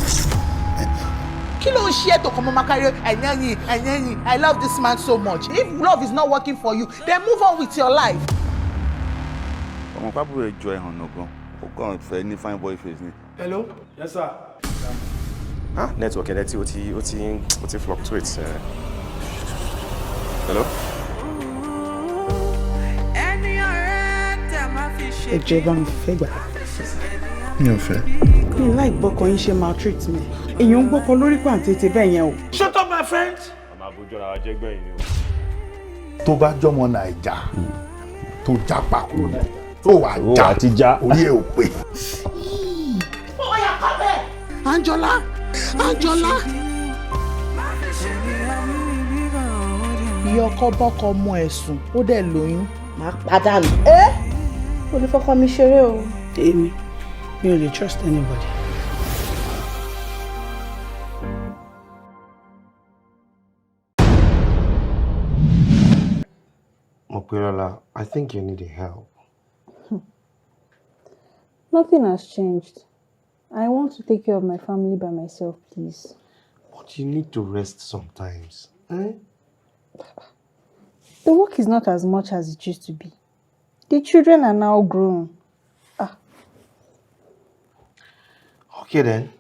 Kí ló ń ṣe ètò kan mo máa kárí ẹ̀yẹ́yìn I love this man so much. If love is not working for you, then move on with your life. Ọmọ pápú rẹ̀ jọ ẹ̀hàn náà gan, ó kàn fẹ́ ní fine boy face ni. Hello? Yes sir. Network ẹ̀dẹ̀ tí ó ti fluctuate. Hello? Ẹ jẹ́ bá mi fẹ́ gbà. Mi ò fẹ́. Mi láì gbọ́kàn yín ṣe maltreat mi. Èèyàn ń gbọ́kàn lórí pàǹtẹ̀tẹ̀ bẹ́ẹ̀ yẹn o. Shut up my friend. Àmọ́ àbójọ́ ara jẹ́ gbẹ̀yìn ni o. Tó bá jọmọ Naija tó jápa kúrò Naija tó wà já orí ẹ̀ ò pé. Ó yá kọ́ bẹ́ẹ̀. Anjola. Ìyá ọkọ bọ́kọ mọ ẹ̀sùn, ó dẹ̀ lóyún. Màá pàdánù. Kò ní fọkọ mi ṣeré o. Èmi ò lè trust anybody. Moperola, I think you need help. Nothing has changed. I want to take care of my family by myself, please. But you need to rest sometimes. Eh? The work is not as much as it used to be. The children are now grown. Okay then.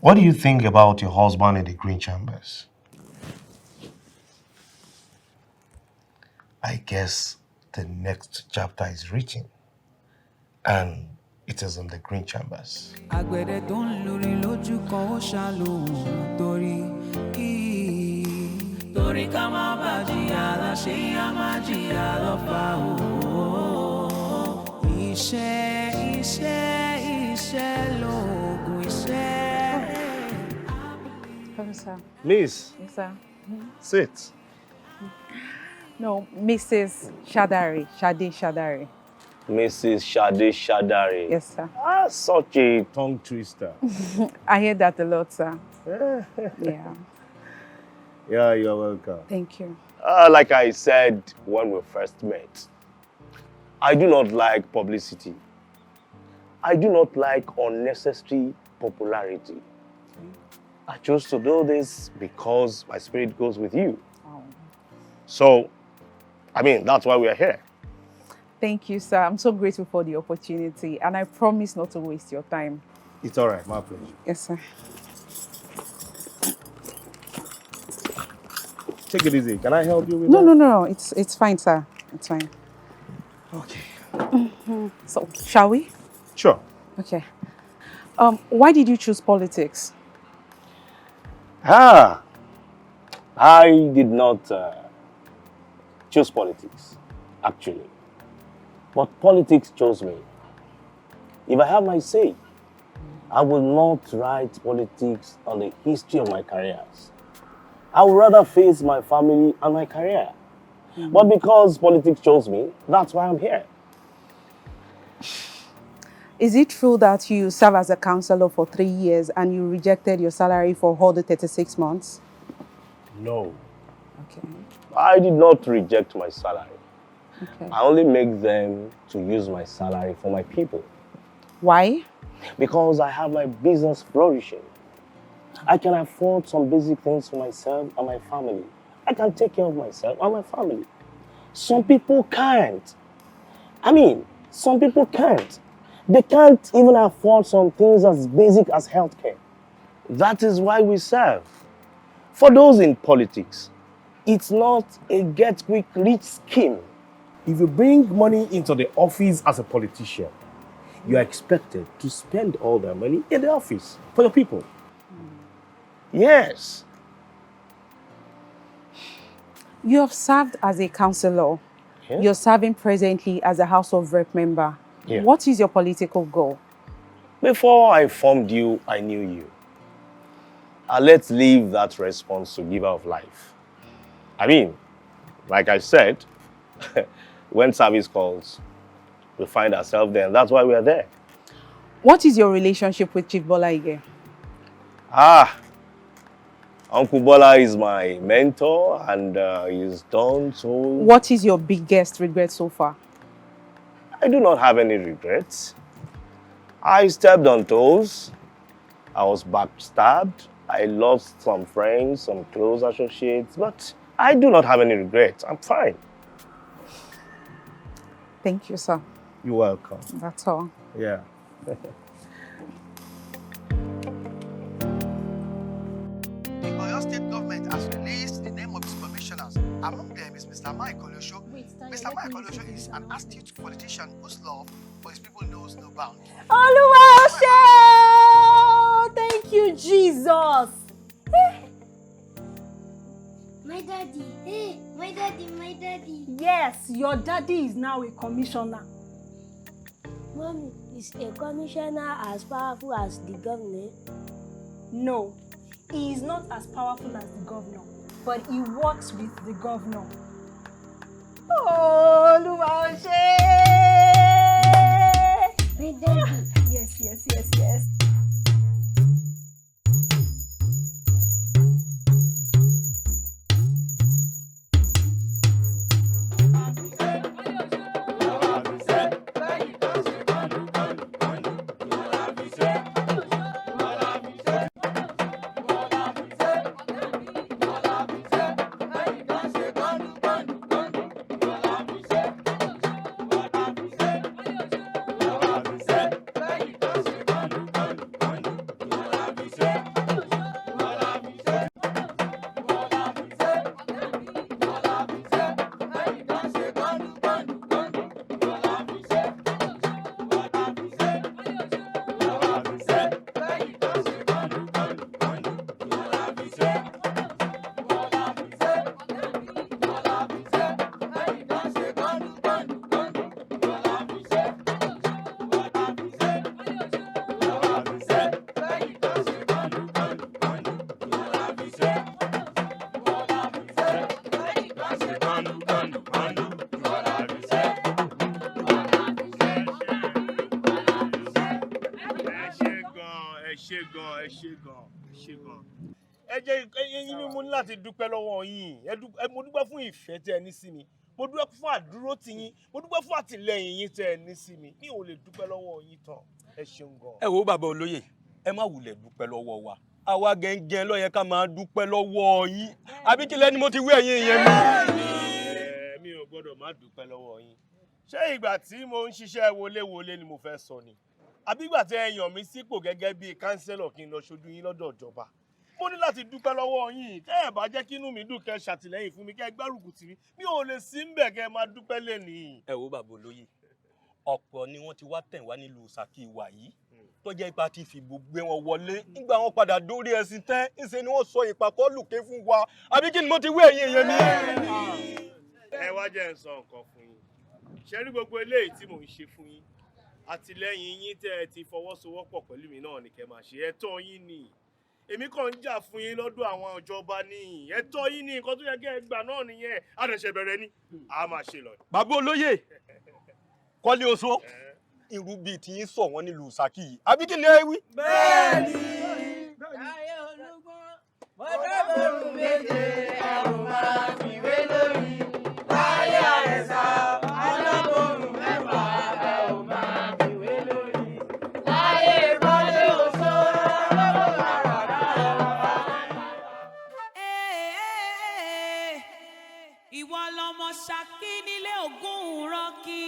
What do you think about your husband in the green chambers? I guess the next chapter is written, and it is in the green chambers. Hello, sir. Miss. Yes, sir. Sit. No, Mrs. Shadari. Shadari. Mrs. Shadari. Yes, sir. Ah, such a tongue twister. I hear that a lot, sir. Yeah. Yeah, you're welcome. Thank you. Like I said when we first met, I do not like publicity. I do not like unnecessary popularity. I chose to do this because my spirit goes with you. Oh. So, I mean, that's why we are here. Thank you, sir. I'm so grateful for the opportunity, and I promise not to waste your time. It's all right, my pleasure. Yes, sir. Take it easy. Can I help you with No, that? no. It's fine, sir. It's fine. Okay. So, shall we? Sure. Okay. Why did you choose politics? I did not choose politics, actually. But politics chose me. If I have my say, I will not write politics on the history of my careers. I would rather face my family and my career. But because politics chose me, that's why I'm here. Is it true that you served as a councillor for 3 years and you rejected your salary for all the 36 months? No. Okay. I did not reject my salary. Okay. I only make them to use my salary for my people. Why? Because I have my business flourishing. I can afford some basic things for myself and my family. I can take care of myself and my family. Some people can't. Some people can't. They can't even afford some things as basic as healthcare. That is why we serve. For those in politics, it's not a get-quick-rich scheme. If you bring money into the office as a politician, you are expected to spend all that money in the office for your people. Yes. You have served as a councillor. Yeah. You're serving presently as a House of Rep member. Yeah. What is your political goal? Before I formed you, I knew you. Let's leave that response to giver of life. Like I said, when service calls, we find ourselves there, and that's why we are there. What is your relationship with Chief Babalaje? Uncle Bola is my mentor, and he's done so. What is your biggest regret so far? I do not have any regrets. I stepped on toes. I was backstabbed. I lost some friends, some close associates, but I do not have any regrets. I'm fine. Thank you, sir. You're welcome. That's all. Yeah. The Oyo State government has released the name of its commissioners. Among them is Mr. Michael Koleosho. Mr. Michael Koleosho is an astute politician whose love for his people knows no bounds. Thank you, Jesus. My daddy, hey, my daddy. Yes, your daddy is now a commissioner. Mommy, is a commissioner as powerful as the governor? No, he is not as powerful as the governor, but he works with the governor. My daddy. Yes. ẹ ṣé gan, ẹ ṣé gan, ẹ ṣé gan. Ẹ jẹ́ ẹ̀yin ni mo ní láti dúpẹ́ lọ́wọ́ yín. Mo dúpẹ́ fún ìfẹ́ tẹ́ ẹ ní sí mi. Mo dúpẹ́ fún àdúró tì yín. Mo dúpẹ́ fún àtìlẹ́yìn yín tẹ́ ẹ ní sí mi. Mi ò lè dúpẹ́ lọ́wọ́ yín tán. Ẹ ṣeun gan. Ẹ wo bàbá olóyè, ẹ má wulẹ̀ dúpẹ́ lọ́wọ́ wa. Àwa gẹ́gẹ́ ló yẹ ká máa dúpẹ́ lọ́wọ́ yín. Àbí kí lẹ́ni mo ti wí ẹ̀yin ìyẹn mi. Mi ò gbọ́dọ̀ má dúpẹ́ lọ́wọ́ yín. Ṣé ìgbà tí mo ń ṣiṣẹ́ wọléwọlé ni mo fẹ́ sọ ni? Àbí ìgbà tí ẹ yàn mí sípò gẹ́gẹ́ bí kánsẹ́lọ̀ kí n lọ ṣojú yín lọ́dọ̀ ìjọba? Mo ní láti dúpẹ́ lọ́wọ́ yín. Tẹ́ ẹ bá jẹ́ kí inú mi dùn kẹ́ ṣàtìlẹ́yìn fún mi kẹ́ gbárùkù tì mí. Mi ò lè sí ńbẹ̀ kẹ́ máa dúpẹ́ lẹ́nìí. Ẹ wo bàbá olóyè, ọ̀pọ̀ ni wọ́n ti wá tẹ̀ wá nílùú Saki wà yìí tó jẹ́ ipa ti fìbò gbé wọn wọlé nígbà wọn padà dórí ẹṣin tẹ́ ńṣe ni wọ́n sọ ìpàkọ́lùké fún wa. Àbí kí ni mo ti wí ẹ̀yin ìyẹn mi? Ẹ wá jẹ́ n sọ nǹkan fún yín. Ṣé rí gbogbo eléyìí tí mò ń ṣe fún yín? Àtìlẹ́yìn yín tẹ́ ẹ ti fọwọ́sowọ́pọ̀ pẹ̀lú mi náà ni kẹ́ máa ṣe. Ẹ̀tọ́ yín ni. Èmi kàn ń jà fún yín lọ́dọ̀ àwọn ìjọba ni. Ẹ̀tọ́ yín ni nǹkan tó yẹ kẹ́ ẹ gbà náà nìyẹn. Àdẹ̀ṣẹ̀ bẹ̀rẹ̀ ni. A máa ṣe lọ. Bàbá olóyè, Koleosho, irú bíi ti yín sọ wọ́n nílùú Saki yìí. Àbí kí ni ẹ wí? Bẹ́ẹ̀ni. Ayé olúgbọ́n, mo dábòrò méje, ẹ̀rù máa fìwé lórí. Ayé àrẹ̀sà, alábòrò mẹ́fà, ẹ̀rù máa fìwé lórí. Ayé Koleosho, lọ́wọ́ àràdá ìwọ lọmọ Ṣakí nílé Ògún rọ́kí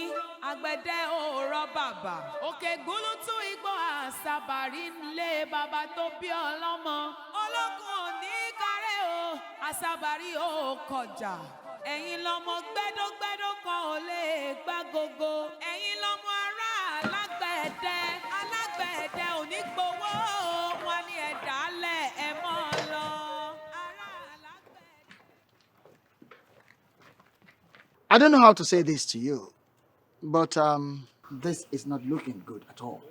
àgbẹ̀dẹ òòrọ̀ bàbá Oke-Ogun tún igbó àṣàbàrí nílé bàbá tó bí ọlọ́mọ ológun òní kárẹ́ o àṣàbàrí ò kọjá ẹ̀yin lọmọ gbẹ́dọ́gbẹ́dọ́ kan ò lè gbá gogo ẹ̀yin lọmọ ará alágbẹ̀dẹ òní gbowó wọn ni ẹ̀dálẹ̀ ẹ̀ mọ́ lọ. I don't know how to say this to you, but this is not looking good at all.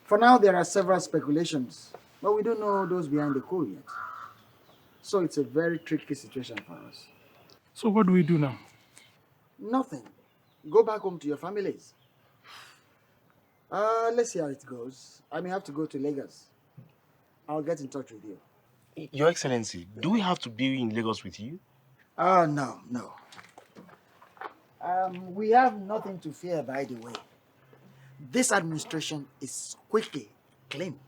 For now, there are several speculations, but we don't know those behind the code yet. So it's a very tricky situation for us. So what do we do now? Nothing. Go back home to your families. Let's see how it goes. I may have to go to Lagos. I'll get in touch with you. Your Excellency, do we have to be in Lagos with you? No. We have nothing to fear, by the way. This administration is quickly clean.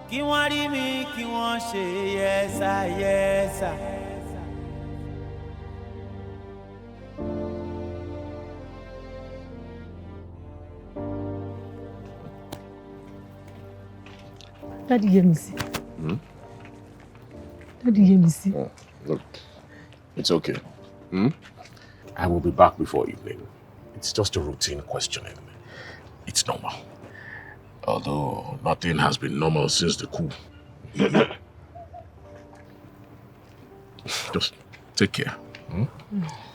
Kí wọ́n rí mi kí wọ́n ṣe yẹ́sà yẹ́sà. Daddy Yemi. Daddy Yemi. Oh, look, it's okay. I will be back before evening. It's just a routine questioning. It's normal. Although nothing has been normal since the coup. Just take care.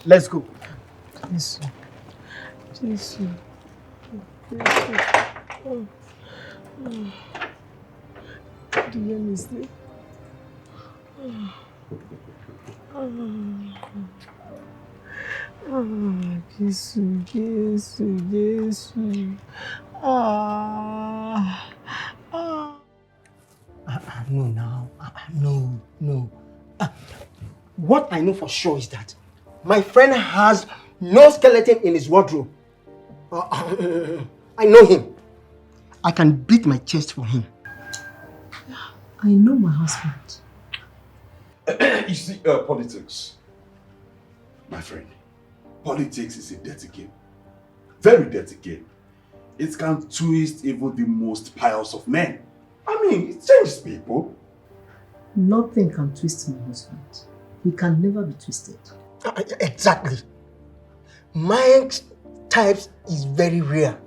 Let's go. Jesus. Do you understand? Jesus. No, now. No. What I know for sure is that my friend has no skeleton in his wardrobe. I know him. I can beat my chest for him. I know my husband. You see, politics, my friend, politics is a dirty game. Very dirty game. It can twist even the most pious of men. I mean, it changes people. Nothing can twist my husband. We can never be twisted. Exactly. Mind types is very rare.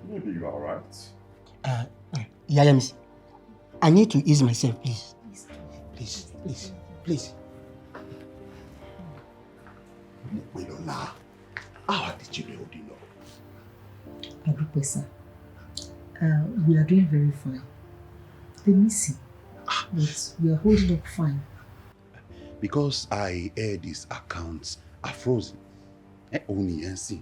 Maybe you are right. Yayamisi, I need to ease myself, please. Please. Biola, how did you know? Adupesa, we are doing very fine. They miss him, but we are holding up fine. Because I heard these accounts are frozen. Only NC.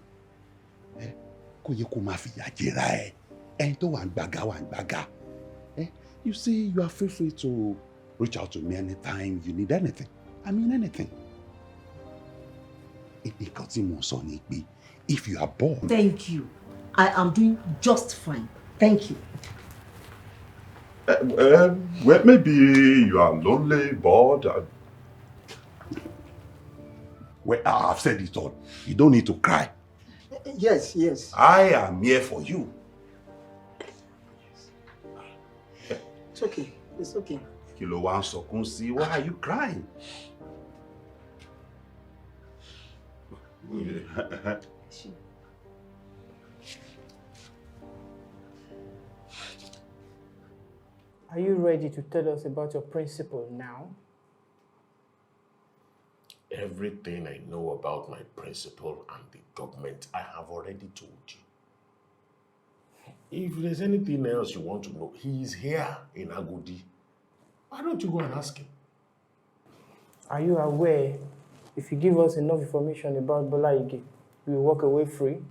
You see, you are free to reach out to me anytime you need anything. I mean anything. If you are bored. Thank you. I am doing just fine. Thank you. Well, maybe you are lonely, bored. Well, I've said it all. You don't need to cry. Yes. I am here for you. It's okay. Kilo wan sọkún sí, why are you crying? Are you ready to tell us about your principal now? Everything I know about my principal and the government, I have already told you. If there's anything else you want to know, he is here in Agodi. Why don't you go and ask him? Are you aware if you give us enough information about Babalaje, we will walk away free?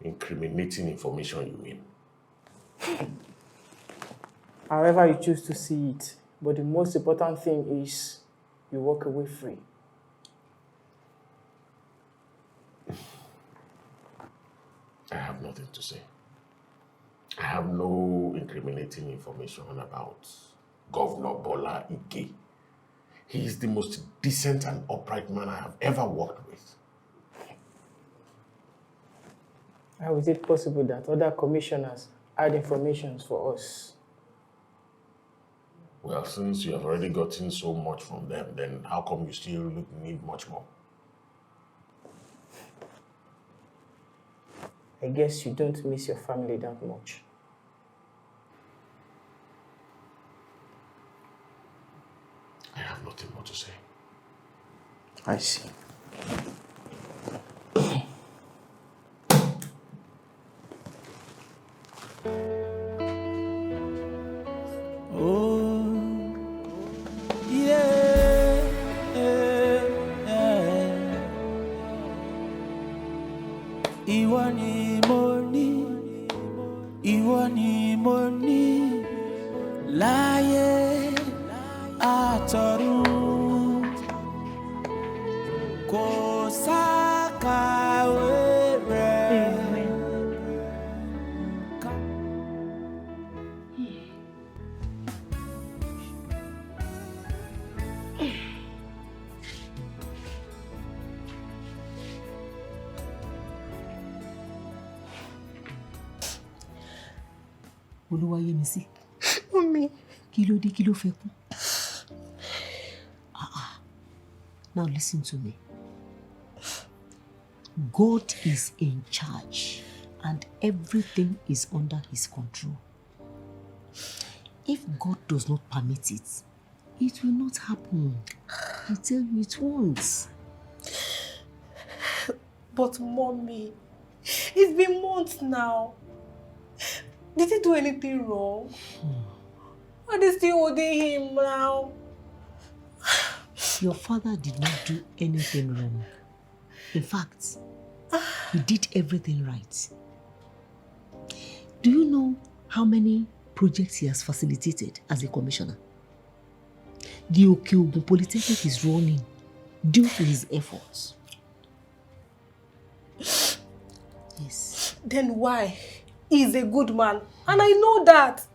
Incriminating information, you mean? However you choose to see it, but the most important thing is you walk away free. I have nothing to say. I have no incriminating information about Governor Bola Ige. He is the most decent and upright man I have ever worked with. How is it possible that other commissioners had information for us? Well, since you have already gotten so much from them, then how come you still need much more? I guess you don't miss your family that much. I have nothing more to say. I see. Ìwọ ni mo ní láyé àtọ̀run, kò sákàwé rẹ̀. Olúwayẹmísí. Mummy. Kí ló dé, kí ló fẹ́ kú? Now listen to me. God is in charge and everything is under his control. If God does not permit it, it will not happen. I tell you, it won't. But Mommy, it's been months now. Did he do anything wrong? Why are they still holding him now? Your father did not do anything wrong. In fact, he did everything right. Do you know how many projects he has facilitated as a commissioner? The Oke-Ogun Polytechnic is running due to his efforts. Yes. Then why? He's a good man, and I know that.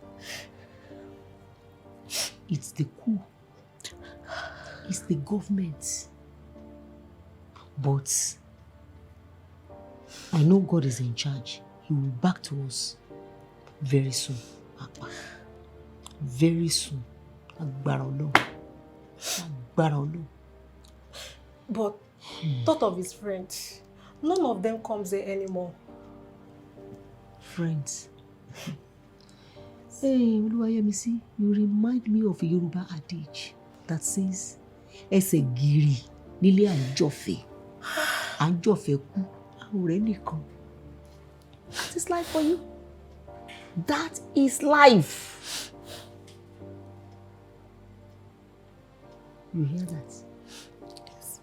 It's the coup. It's the government. But I know God is in charge. He will be back to us very soon, Papa. Very soon. Agbára Ọlọ́run. Agbára Ọlọ́run. But thought of his friends, none of them comes here anymore. Friends. Hey, Oluwayemisi, you remind me of a Yoruba adage that says, "Ẹsẹ̀ gìrì nílé àjọfẹ́, àjọfẹ́ kú, àwòrán nìkan." That is life for you. That is life. You hear that? Yes.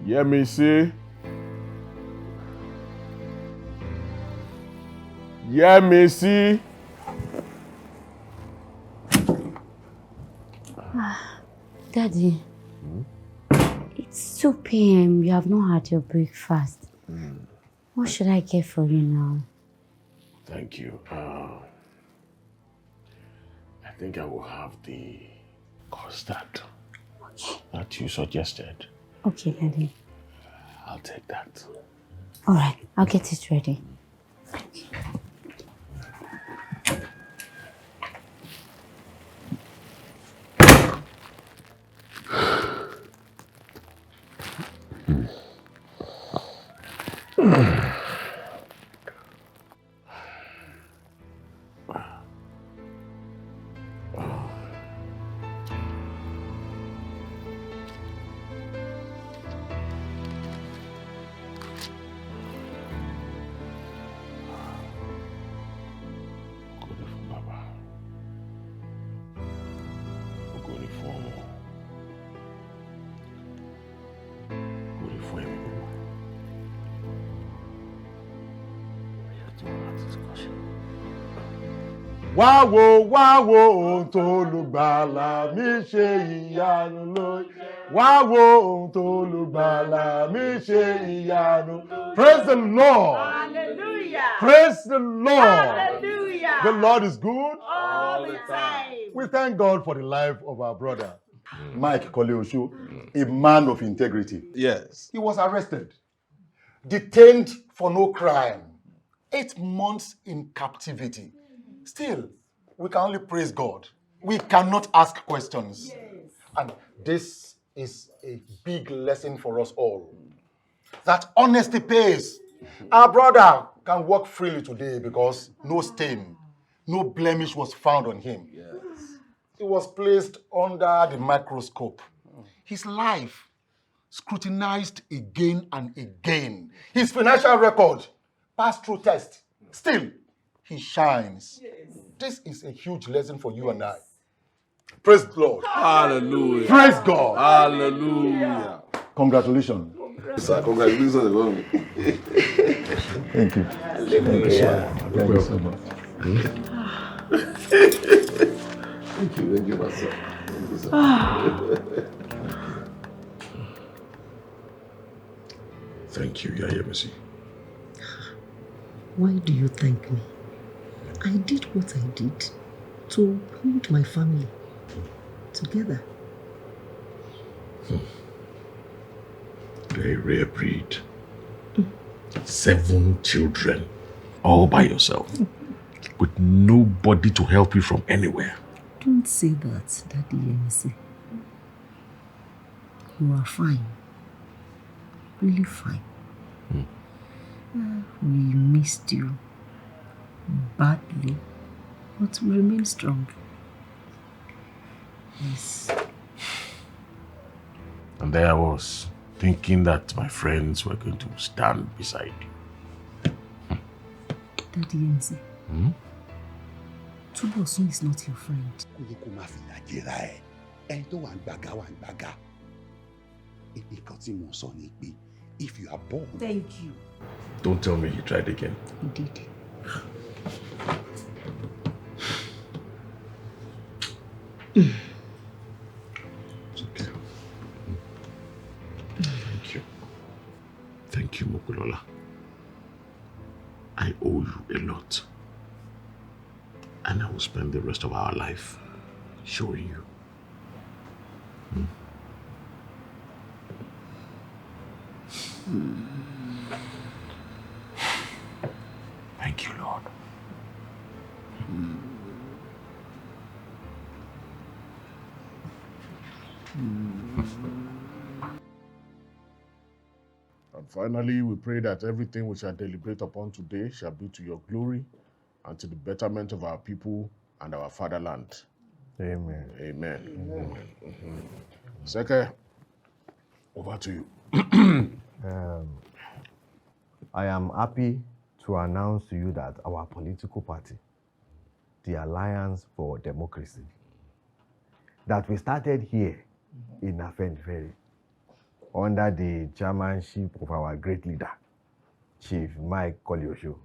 Yemi see. Yemi see. Daddy, it's 2 p.m. You have not had your breakfast. What should I get for you now? Thank you. I think I will have the custard that you suggested. Okay, Daddy. I'll take that. All right, I'll get it ready. Wá wo ohun tó lùgbàlà mi ṣe ìyanu lóye. Wá wo ohun tó lùgbàlà mi ṣe ìyanu. Praise the Lord. Hallelujah. Praise the Lord. Hallelujah. The Lord is good all the time. We thank God for the life of our brother, Mike Koleosho, a man of integrity. Yes. He was arrested, detained for no crime, 8 months in captivity. Still, we can only praise God. We cannot ask questions. Yes. And this is a big lesson for us all. That honesty pays. Our brother can walk freely today because no stain, no blemish was found on him. Yes. He was placed under the microscope. His life scrutinized again and again. His financial record passed through test. Still, he shines. Yes. This is a huge lesson for you and I. Praise the Lord. Hallelujah. Praise God. Hallelujah. Congratulations. Sir, congratulations. Thank you. Thank you, sir. Thank you so much. Thank you, Master. Thank you, sir. Thank you, Yayemisi. Why do you thank me? I did what I did to hold my family together. A rare breed. 7 children, all by yourself. with nobody to help you from anywhere. Don't say that, Daddy Yemi. You are fine. Really fine. We missed you badly, but we remain strong. Yes. And there I was, thinking that my friends were going to stand beside you. Daddy Yemi. Tubosun is not your friend. If you are born. Thank you. Don't tell me he tried again. He did. It's okay. Thank you. Thank you, Mokulola. I owe you a lot. And I will spend the rest of our life showing you. Thank you, Lord. And finally, we pray that everything we shall deliberate upon today shall be to your glory and to the betterment of our people and our fatherland. Amen. Amen. Amen. Seke, over to you. I am happy to announce to you that our political party, the Alliance for Democracy, that we started here in Afenifere under the chairmanship of our great leader, Chief Michael Koleosho,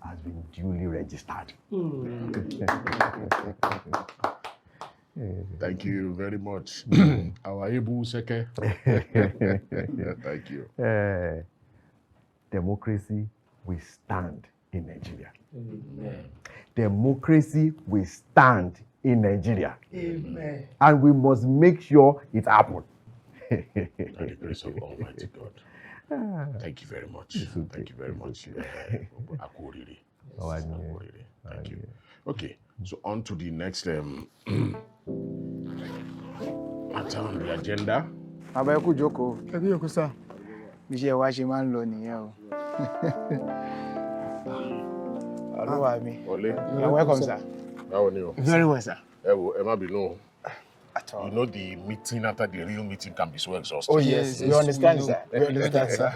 has been duly registered. Thank you very much. Our Ibu Seke. Thank you. Democracy will stand in Nigeria. Amen. Democracy will stand in Nigeria. Amen. And we must make sure it happens. By the grace of Almighty God. Thank you very much. Okay. Thank you very much. Akuriri. Thank you. Okay, so on to the next matter on the agenda. Bàbá ẹ kú jókòó. Ẹ kú jókòó sá. Bí iṣẹ́ wa ṣe máa ń lọ nìyẹn o. Olúwa mi. Ole. You're welcome, sir. How are you? Very well, sir. Ẹ má bínú. You know the meeting after the real meeting can be so exhausting. Oh yes, we understand, sir. We understand, sir.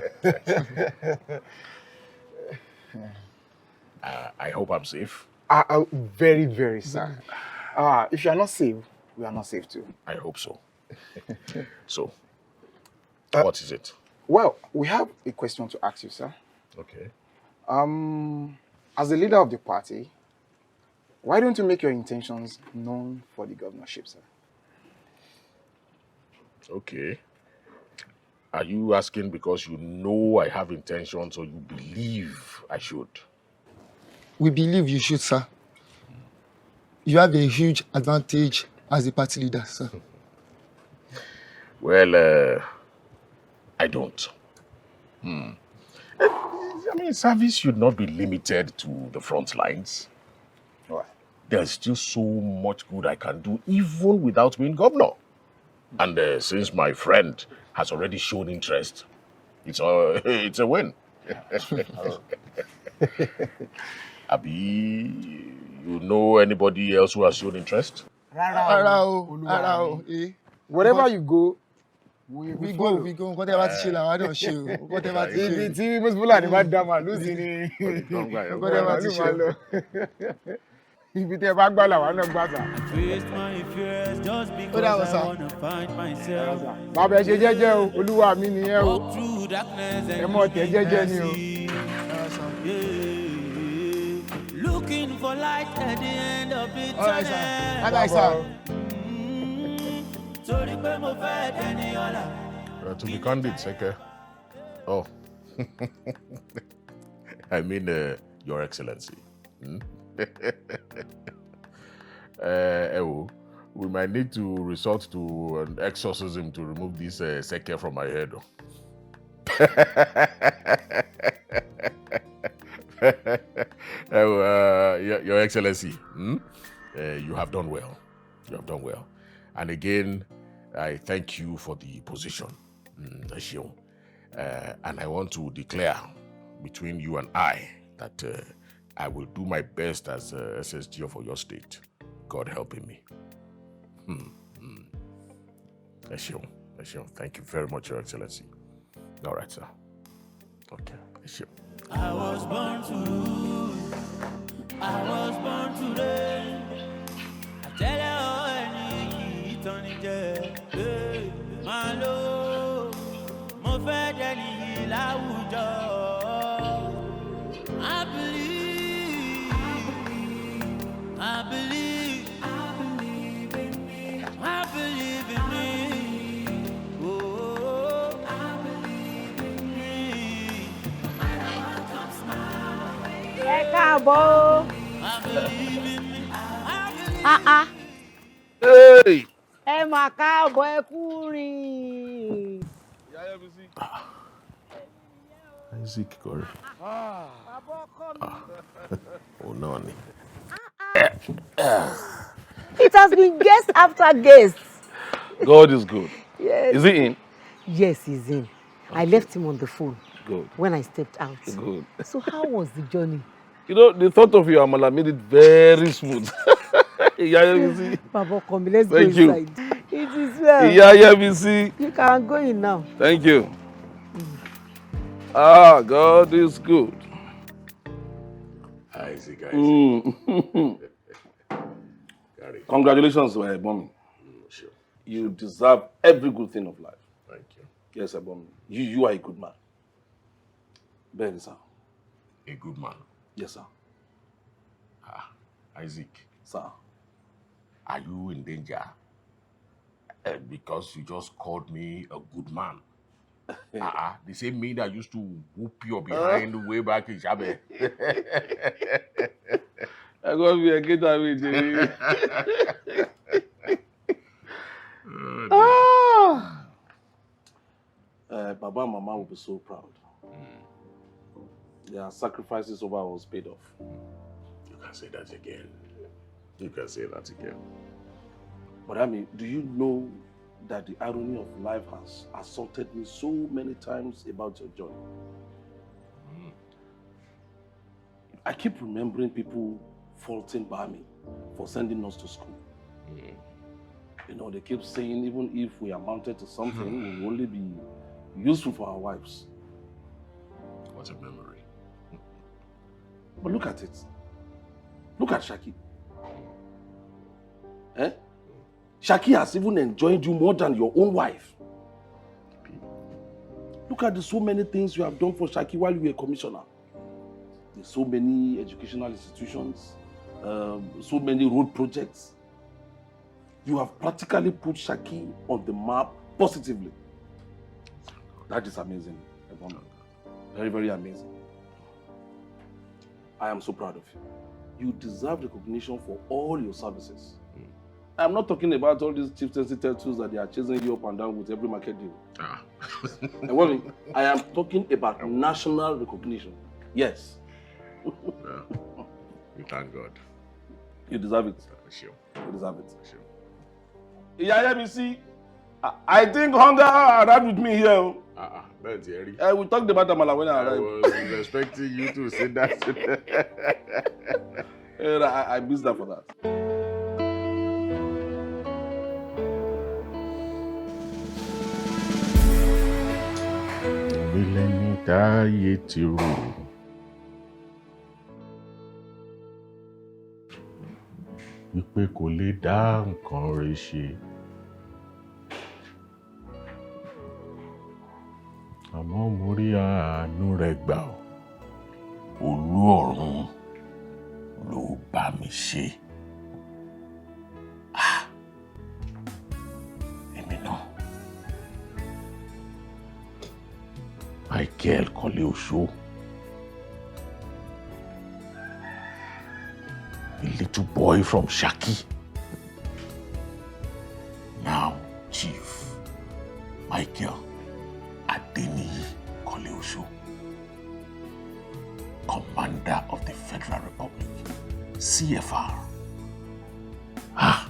I hope I'm safe. Very, very, sir. If you are not safe, we are not safe too. I hope so. So, what is it? Well, we have a question to ask you, sir. Okay. As the leader of the party, why don't you make your intentions known for the governorship, sir? Okay. Are you asking because you know I have intentions or you believe I should? We believe you should, sir. You have a huge advantage as the party leader, sir. Well, I don't. I mean, service should not be limited to the front lines. Why? There's still so much good I can do even without being governor. And since my friend has already shown interest, it's a win. Abi, you know anybody else who has shown interest? Wherever you go, we go. Whatever to chill, I don't show. Whatever to chill. If it's most people are not dama losing. Whatever to chill. If it's a bag ball, I don't bother. Face my fears just because I wanna find myself. Baba ẹ ṣe jẹ́jẹ́ o, Olúwa mi nìyẹn o. Walk through darkness and ẹ mọ̀ tẹ́ jẹ́jẹ́ ni o. Looking for light at the end of the tunnel. All right, sir. Torí pé mo fẹ́ dẹni ọ̀la. To be candid, Seke. Oh. I mean, Your Excellency. We might need to resort to an exorcism to remove this Seke from my head. Your Excellency, you have done well. You have done well. And again, I thank you for the position. And I want to declare between you and I that I will do my best as SSG of Oyo State. God helping me. Thank you very much, Your Excellency. All right, sir. Okay. I was born to lose. I was born to reign. I tell you, any Tony J. My love, mo fẹ́ dẹni láwùjọ. I believe in me. I believe in me. Oh, I believe in me. No matter what comes my way. Ẹ káàbọ̀. I believe in me. Hey! Ẹ mà káàbọ̀, ẹ kú rìn. Isaac Corey. Oh, no. It has been guest after guest. God is good. Yes. Is he in? Yes, he's in. I left him on the phone Good. when I stepped out. Good. So how was the journey? You know, the thought of your amala made it very smooth. Yeah, Baba, come, let's Thank go you. inside. It is well. Yeah, BC. You can go in now. Thank you. Ah, God is good. Isaac. Congratulations, Mommy. Sure. You deserve every good thing of life. Thank you. Yes, Mommy. You are a good man. Ben, sir. A good man. Yes, sir. Isaac. Sir. Are you in danger? Because you just called me a good man. The same me that used to whoop your behind way back in Shabe. I'm going to be a kid with you. Baba and Mama will be so proud. Their sacrifices over was paid off. You can say that again. But I mean, do you know that the irony of life has assaulted me so many times about your journey? I keep remembering people faulting Bami for sending us to school. You know, they keep saying even if we amounted to something, we will only be useful for our wives. What a memory. But look at it. Look at Shaki. Shaki has even enjoyed you more than your own wife. Look at the so many things you have done for Shaki while you were a commissioner. There's so many educational institutions, so many road projects. You have practically put Shaki on the map positively. That is amazing. Very, very amazing. I am so proud of you. You deserve recognition for all your services. I'm not talking about all these chieftaincy titles that they are chasing you up and down with every market deal. I am talking about national recognition. Yes. We thank God. You deserve it. Sure. You deserve it. Sure. Yeah, BC. I think hunger arrived with me here. That's Jerry. We talked about Amala when I arrived. I was expecting you to say that. I missed that for that. Wípé kò lè dá nǹkan rẹ̀ ṣe. Àmọ́ mo rí àánú rẹ̀ gbà ọ́. Olú ọ̀run ló bá mi ṣe. Èmi náà. Michael Koleosho. A little boy from Saki. Now, Chief Michael Adeniyi Koleosho, Commander CFR. Ah!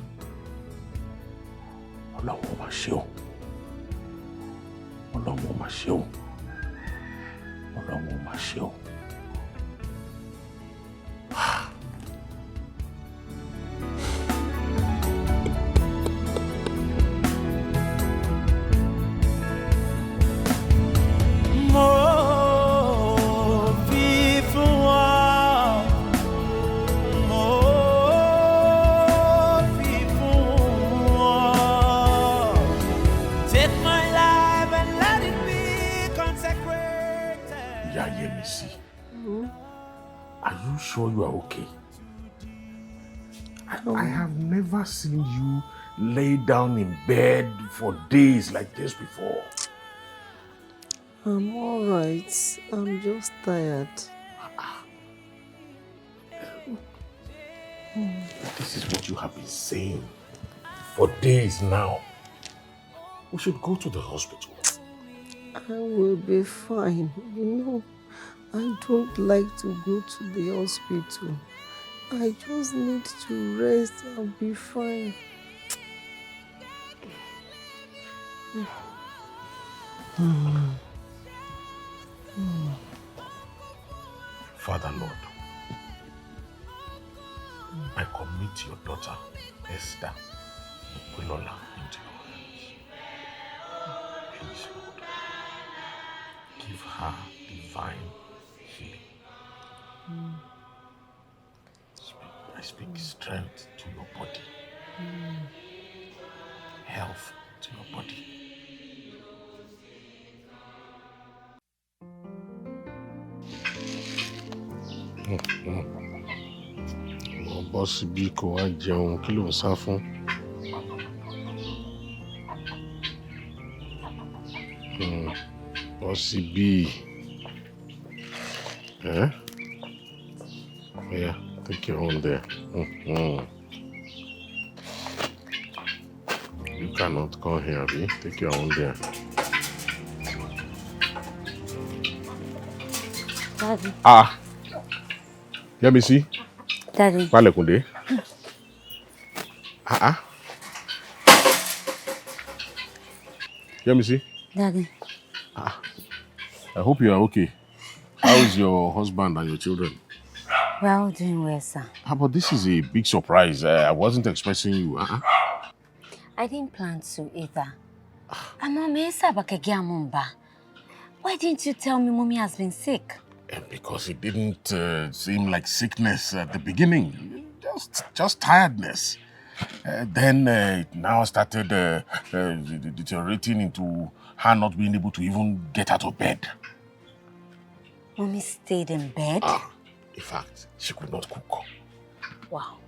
Ọlọ́run mà ṣe o. Ọlọ́run mà ṣe o. Ọlọ́run mà ṣe o. Sure you are okay. I have never seen you lay down in bed for days like this before. I'm all right. I'm just tired. This is what you have been saying for days now. We should go to the hospital. I will be fine. You know, I don't like to go to the hospital. I just need to rest and be fine. Father Lord, I commit your daughter, Esther Biola, into your hands. Please, Lord, give her divine healing. I speak strength to your body, health to your body. Bọ́ síbí kó wá jẹun, kí ló ń sá fún? Bọ́ síbí. Yeah, take your own there. You cannot come here, Abi. Take your own there. Daddy. Yemi, see? Daddy. Palekunde. Yemi, see? Daddy. I hope you are okay. How is your husband and your children? We're all doing well, sir. But this is a big surprise. I wasn't expecting you. I didn't plan to either. Why didn't you tell me Mommy has been sick? Because it didn't seem like sickness at the beginning. Just tiredness. Then it now started deteriorating into her not being able to even get out of bed. Mommy stayed in bed? In fact, she could not cook. Wow.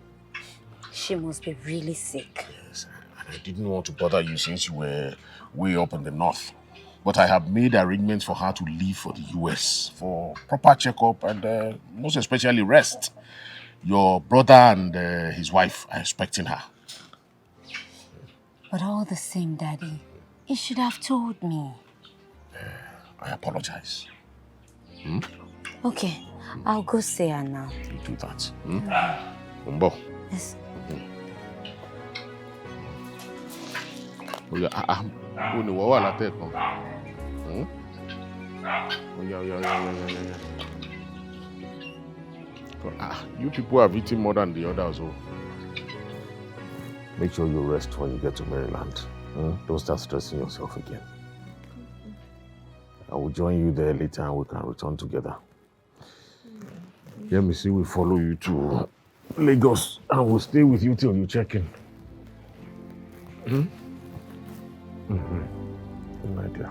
She must be really sick. Yes, and I didn't want to bother you since you were way up in the north. But I have made arrangements for her to leave for the US for proper checkup and most especially rest. Your brother and his wife are expecting her. But all the same, Daddy, you should have told me. I apologize. Okay, I'll go see her now. You do that. Umbo. Yes. Oh, yeah. You people have eaten more than the others. Make sure you rest when you get to Maryland. Don't start stressing yourself again. I will join you there later and we can return together. Let me see, we follow you to Lagos and we'll stay with you till you check in. Good night, dear.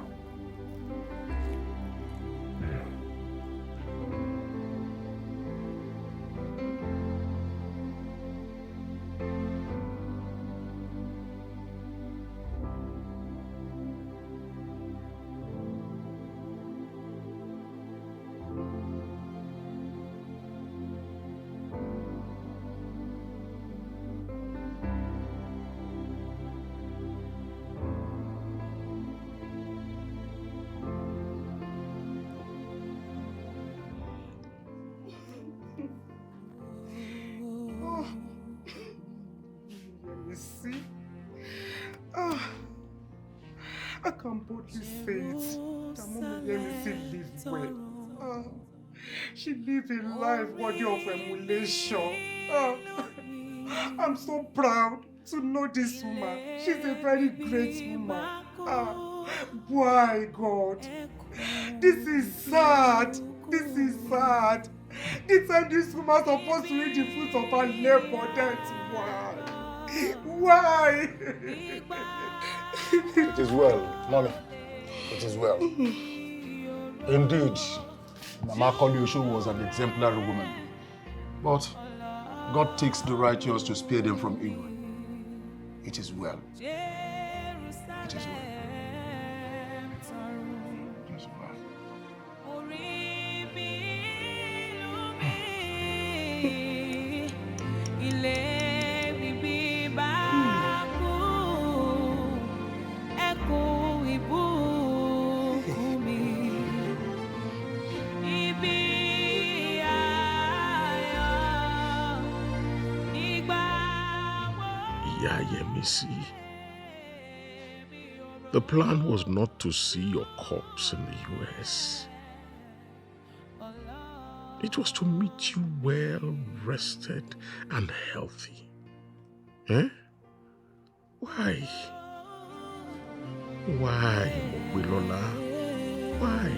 can boldly say it. That Mummy Yemi lived well. She lived a life worthy of emulation. I'm so proud to know this woman. She's a very great woman. Why, God? This is sad. This is sad. The time this woman supposed to read the fruits of her labor, that's why. Why? It is well, Mommy. It is well. Indeed, Mama Koleosho was an exemplary woman. But God takes the righteous to spare them from evil. It is well. It is well. It is well. Yemi, the plan was not to see your corpse in the US. It was to meet you well rested and healthy. Eh? Why? Why, Biola? Why?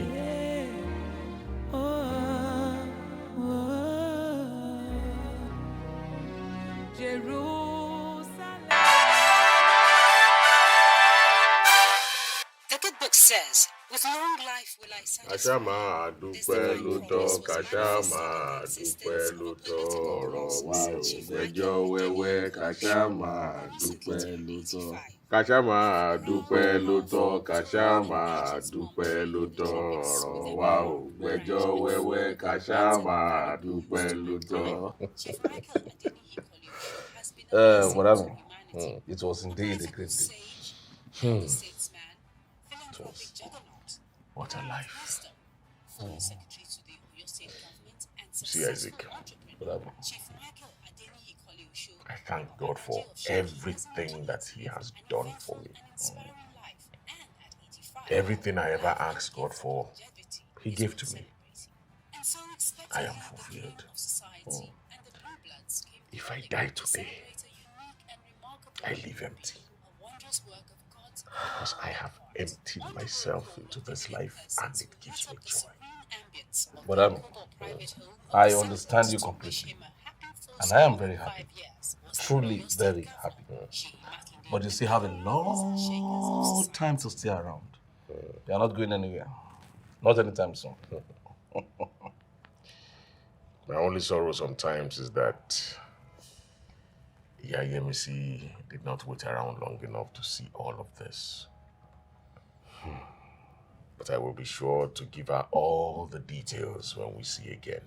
The good book says, with long life will I satisfy. Kashama dúpẹ́ lóòótọ́, Kashama dúpẹ́ lóòótọ́, ọ̀rọ̀ wa ò gbẹ́jọ́ wẹ́wẹ́, Kashama dúpẹ́ lóòótọ́. Kashama dúpẹ́ lóòótọ́, Kashama dúpẹ́ lóòótọ́, ọ̀rọ̀ wa ò gbẹ́jọ́ wẹ́wẹ́, Kashama dúpẹ́ lóòótọ́. Whatever. It was indeed a great day. It was. What a life. See, Isaac, Chief Michael Adeniyi Koleosho. I thank God for everything that He has done for me. Everything I ever asked God for, He gave to me. I am fulfilled. If I die today, I live empty. Because I have emptied myself into this life and it gives me joy. But I understand you completely. And I am very happy. Truly very happy. But you still have a long time to stay around. You are not going anywhere. Not anytime soon. My only sorrow sometimes is that Yemi did not wait around long enough to see all of this. But I will be sure to give her all the details when we see again.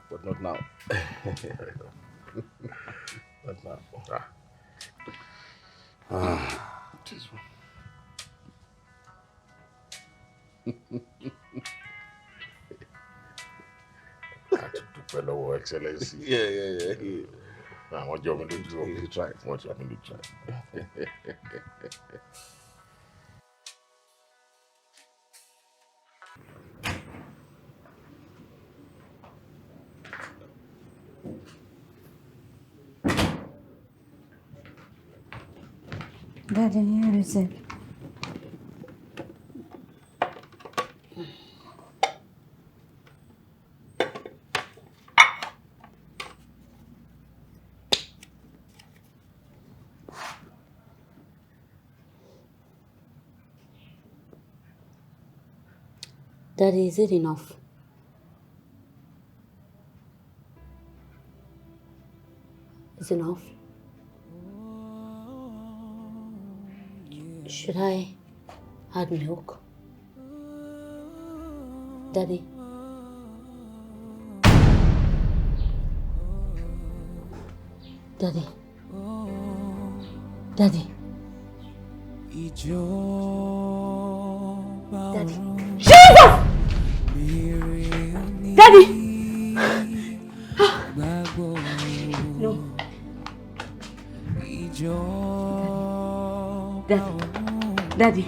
But not now. Not now. Fellow Excellency. Yeah. I want you to do You try. I want you to try. Daddy, here is it. Daddy, is it enough? Is it enough? Should I add milk? Daddy? Daddy? Daddy? Daddy? Jesus! Daddy! No. Daddy.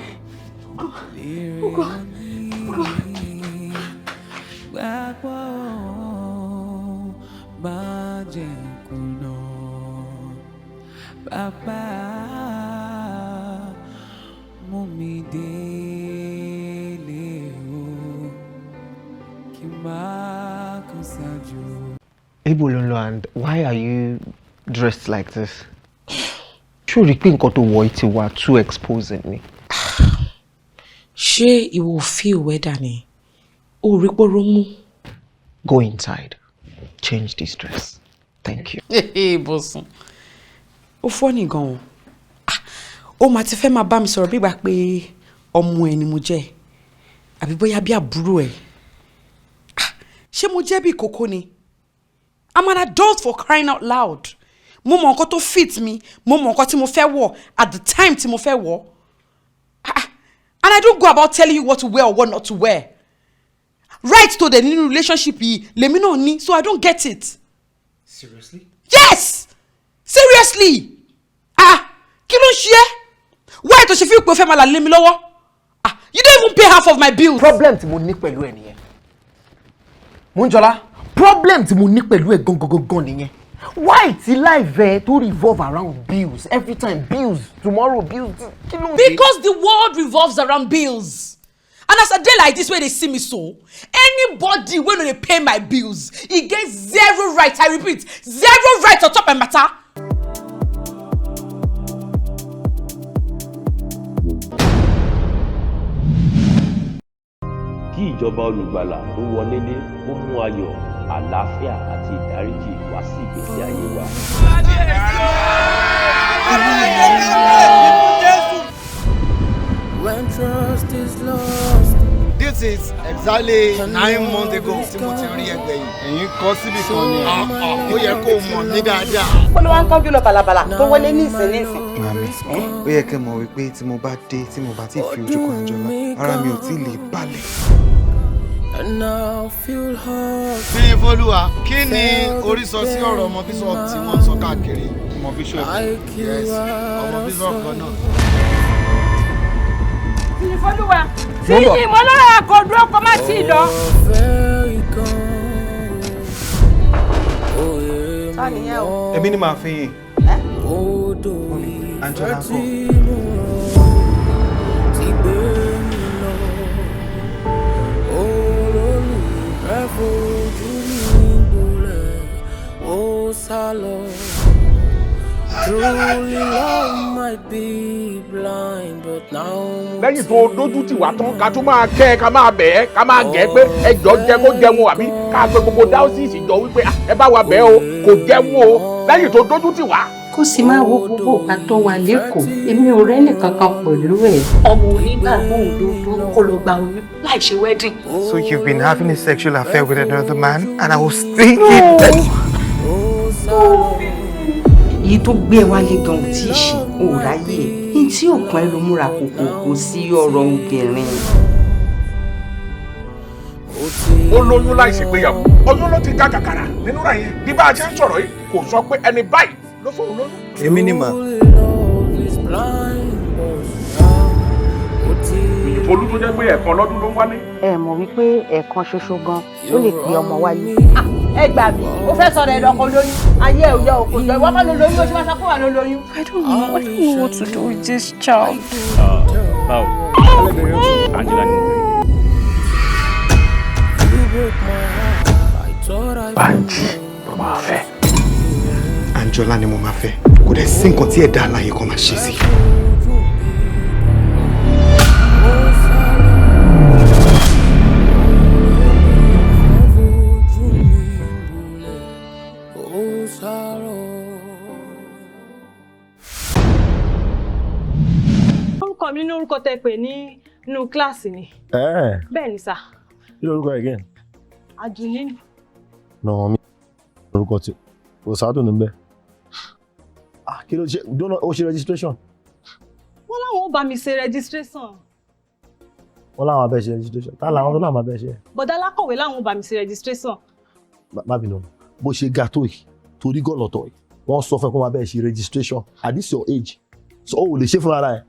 Ebulolo, and why are you dressed like this? Ṣó rí pé nǹkan tó wọ̀ ti wà too exposing ni. Ṣé ìwọ feel weather ni? O rí poro mú. Go inside. Change this dress. Thank you. Hey, bosun. Ó funny gan. Ó máa ti fẹ́ máa bá mi sọ̀rọ̀ bí ìgbà pé ọmọ ẹ̀ ni mo jẹ́. Àbí bóyá bí àbúrò ẹ̀. Ṣé mo jẹ́ bí kókó ni? I'm an adult for crying out loud. Mo mọ nǹkan tó fit me, mo mọ nǹkan tí mo fẹ́ wọ̀ at the time tí mo fẹ́ wọ̀. And I don't go about telling you what to wear or what not to wear. Right to the new relationship yìí lèmi náà ní, so I don't get it. Seriously? Yes! Seriously! Kí ló ń ṣe ẹ́? Why tó ṣe fi pé o fẹ́ máa là lé mi lọ́wọ́? You don't even pay half of my bills. Problem tí mo ní pẹ̀lú ẹ nìyẹn. Múnjọlá, problem tí mo ní pẹ̀lú ẹ gangan nìyẹn. Why ti life ẹ tó revolve around bills every time? Bills, tomorrow bills. Because the world revolves around bills. And as a day like this where they see me so, anybody when they pay my bills, he gets zero right. I repeat, zero right on top of my matter. Kí ìjọba olùgbàlà tó wọlé dé ó mú ayọ̀, àlàáfíà àti ìdáríjì wá sí ìgbésí ayé wa. When trust is lost. This is exactly 9 months ago tí mo ti rí ẹgbẹ́ yìí. Ẹ̀yin kọ́ síbi kan ni ó yẹ kó mọ̀ ní dáadáa. Ó ló wá ń kánjú lọ bàlàbàlà tó wọlé ní ìsìn. Màmí, ó yẹ kẹ́ mọ̀ wípé tí mo bá dé tí mo bá ti fi ojú kan Àjọlá, ara mi ò tí lè balẹ̀. And now feel hurt. Bí Folúwa, kí ni orí sọ sí ọ̀rọ̀ ọmọ bíṣọ̀pù tí wọ́n ń sọ káàkiri? Ọmọ bíṣọ̀pù, yes, ọmọ bíṣọ̀pù kan náà. Folúwa, sí ìmọ̀lára àkọ́dúró kọ́ má sí lọ. Èmi ni màá fi yìn. Àjọlá kọ́. Lẹ́yìn tó dójú tì wá tán ká tún máa kẹ́ ká máa bẹ̀ ẹ́ ká máa gẹ̀ pé ẹjọ́ jẹ́ kó jẹun àbí ká gbé gbogbo dáúsìsì jọ wípé ẹ bá wa bẹ̀ o kò jẹun o lẹ́yìn tó dójú tì wá. Kó sì máa wo gbogbo ọ̀pá tó wà lẹ́kọ̀ọ́ èmi ò rẹ́nì kankan pẹ̀lú ẹ̀. Ọmọ onígbàgbọ́ òdodo kó lọ gba orí láì ṣe wedding. So you've been having a sexual affair with another man and I was thinking that. Èyí tó gbé ẹ wálé gan ò tí ì ṣe òòráyè ní tí òkun ẹ ló múra kòkòkò sí ọ̀rọ̀ obìnrin. Ó lóyún láì ṣègbéyàwó oyún ló ti ká kàkàrà nínú rà yẹn bí bá a ṣe ń sọ̀rọ̀ yìí kò sọ pé ẹni báyìí ló fóun lóyún. Èmi ni mà. Olú tó jẹ́ pé ẹ̀kan lọ́dún ló ń wálé. Ẹ mọ̀ wípé ẹ̀ẹ̀kan ṣoṣo gan ó lè pe ọmọ wáyé. Ẹ gbà mí, ó fẹ́ sọ̀rọ̀ ẹ̀dọ̀ kan lóyún. Ayé ẹ̀ ò yẹ òkò jọ, ìwọ́n máa lo lóyún, ó ṣe máa sọ fún wa ló lóyún. I don't know what to do with this child. Báwo? Angela ni mo fẹ́. Bánjí ló máa fẹ́. Àjọlá ni mo máa fẹ́. Kò dẹ̀ sí nǹkan tí ẹ̀dá aláyé kan máa ṣe sí. Orúkọ mi ní orúkọ tẹ́ pè nínú kíláàsì ni. Bẹ́ẹ̀ ni sà. Kí lorúkọ again? Àdùnní. No, mi orúkọ tí o sádùn níbẹ̀. Kí ló ṣe o ṣe registration? Wọ́n láwọn ó bá mi ṣe registration. Wọ́n láwọn abẹ́ ṣe registration. Tá làwọn tó láwọn abẹ́ ṣe? Bọ̀dá alákọ̀wé láwọn ó bá mi ṣe registration. Má bínú, bó ṣe ga tó yìí, torí gọ́lọ̀tọ̀ yìí, wọ́n sọ fún ẹ kó máa bẹ́ẹ̀ ṣe registration at this your age. So o ò lè ṣe fúnra rẹ̀.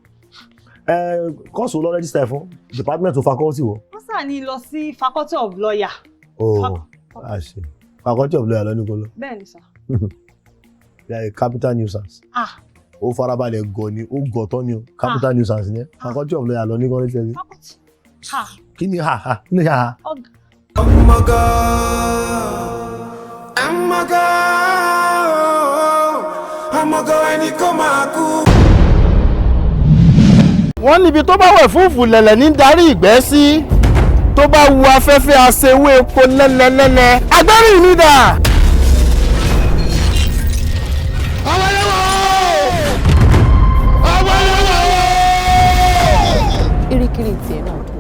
Course wo lọ register fún department of faculty wo. wọ́n sà ní lọ sí faculty of lawyer. Àṣẹ faculty of lawyer lọ ní kó lọ. bẹ́ẹ̀ ni sà. Yeah, capital nuisance. Ó farabalẹ̀ gọ̀ ni ó gọ̀ tán ni o capital nuisance ni faculty of lawyer lọ ní kó register. Kí ni ha kí ni ha. ẹni kò máa kú. Wọ́n níbi tó bá wẹ̀ fúfú lẹ̀lẹ̀ ní darí ìgbẹ́ sí tó bá wu afẹ́fẹ́ aṣewé epo lẹ́lẹ́lẹ́lẹ́ agbẹ́rìn mi dà. Erékeré tiẹ̀ náà tó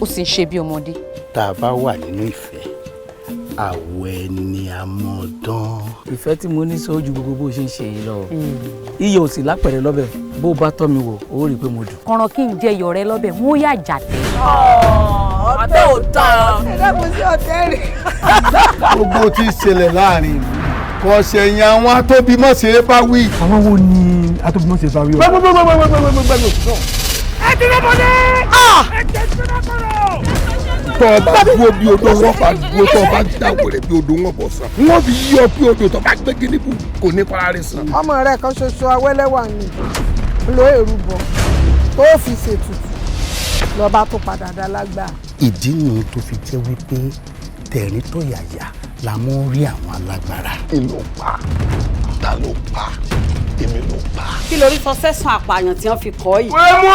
ó sì ń ṣe bí ọmọdé. Tá a bá wà nínú ìfẹ́ àwọ̀ ẹni amọ̀dán. Ìfẹ́ tí mo ní sójú gbogbo bó ṣe ń ṣe yìí lọ. Iyọ̀ ò sì lápẹ̀rẹ̀ lọ́bẹ̀ bó bá tọ́ mi wò ó rí i pé mo dùn. Kọ̀ràn kí n jẹ iyọ̀ rẹ lọ́bẹ̀ mo yà jàtẹ̀. ọ̀tẹ̀ ò tán. ẹ̀rẹ́ kò sí ọ̀tẹ̀ rẹ̀. Gbogbo tí ń ṣẹlẹ̀ láàrin ìlú kò ṣẹ̀yìn àwọn atóbímọ̀ṣe bá wí. Àwọn wo ni atóbímọ̀ṣe bá wí o? ẹ ti rẹ́ bọ́dé. ẹ jẹ́ sílẹ̀ kọ́rọ̀. Tọ́ ọ bá dúró bí odò wọn bá dúró tọ́ ọ bá dáwọ̀rẹ́ bí odò wọn bọ̀ sàn. Wọ́n fi yí ọ bí odò tó bá gbé gíníbù kò ní parí sàn. ọmọ rẹ kan ṣoṣo awẹ́lẹ́wà ni lo èrú bọ tó fi ṣètùtù lọ́ba tó padà dá lágbà. Ìdí nìyí tó fi jẹ́ wípé tẹ̀rín tó yàyà la mú rí àwọn alágbára. Ìlú pa ta ló pa èmi ló pa. kí lórí sọ sẹ́sùn àpààyàn tí wọ́n fi kọ́ yìí. wẹ́ẹ́ mú